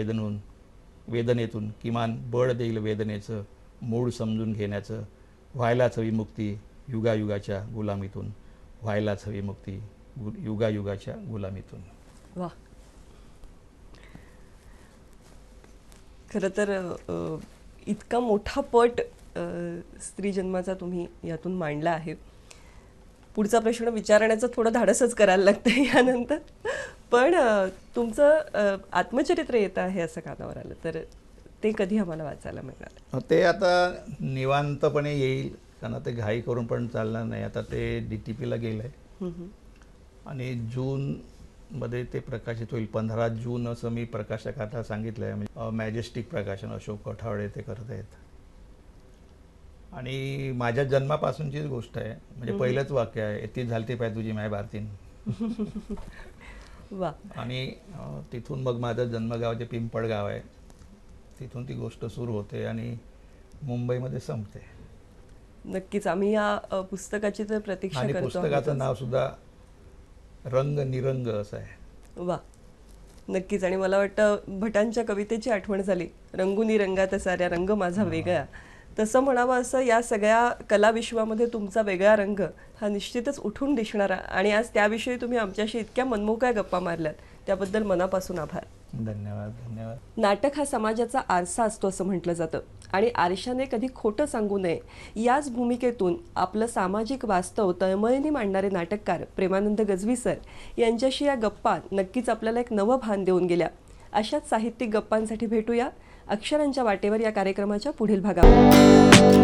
वेदनेतून किमान बळ देईल वेदनेचं मूळ समजून घेण्याचं. व्हायलाच हवी मुक्ती युगायुगाच्या गुलामीतून. व्हायलाच हवी मुक्ती युगायुगाच्या गुलामीतून. वा, खरं तर इतका मोठा पट स्त्री जन्माचा तुम्ही यातून मांडला आहे. पुढचा प्रश्न विचारण्याचं थोडं धाडसच करायला लागतं यानंतर, पण तुमचं आत्मचरित्र येतं आहे असं कानावर आलं, तर ते कधी आम्हाला वाचायला मिळणार? ते आता निवांतपणे येईल, कारण ते घाई करून पण चालणार नाही. आता ते DTPला गेलं आहे आणि जूनमध्ये ते प्रकाशित होईल. 15 जून असं मी प्रकाशकाला सांगितलं आहे. म्हणजे मॅजेस्टिक प्रकाशन अशोक कठावडे ते करत आहेत. आणि माझ्या जन्मापासूनचीच गोष्ट आहे. म्हणजे पहिलंच वाक्य आहे, ती झालती पाय तुझी माय भारतीन. वा. आणि तिथून मग माझं जन्मगाव जे पिंपळगाव आहे तिथून ती गोष्ट सुरू होते आणि मुंबईमध्ये संपते. नक्कीच आम्ही या पुस्तकाची तर प्रतीक्षा आणि करतो. पुस्तकाचं नाव सुद्धा रंग निरंग असं आहे. वा, नक्कीच. आणि मला वाटतं भटांच्या कवितेची आठवण झाली, रंगुनी रंगात साऱ्या रंग माझा वेगळा. तसं म्हणावं असं या सगळ्या कलाविश्वामध्ये तुमचा वेगळा रंग हा निश्चितच उठून दिसणारा. आणि आज त्याविषयी तुम्ही आमच्याशी इतक्या मनमोकळ्या गप्पा मारल्यात, त्याबद्दल मनापासून आभार. धन्यवाद. धन्यवाद. नाटक हा समाजाचा आरसा असतो असं म्हटलं जातं, आणि आरशाने कधी खोटं सांगू नये याच भूमिकेतून आपलं सामाजिक वास्तव तळमळीने मांडणारे नाटककार प्रेमानंद गजवी सर यांच्याशी या गप्पा नक्कीच आपल्याला एक नवं भान देऊन गेल्या. अशाच साहित्यिक गप्पांसाठी भेटूया अक्षरांच्या वाटेवर या कार्यक्रमाच्या पुढील भागावर.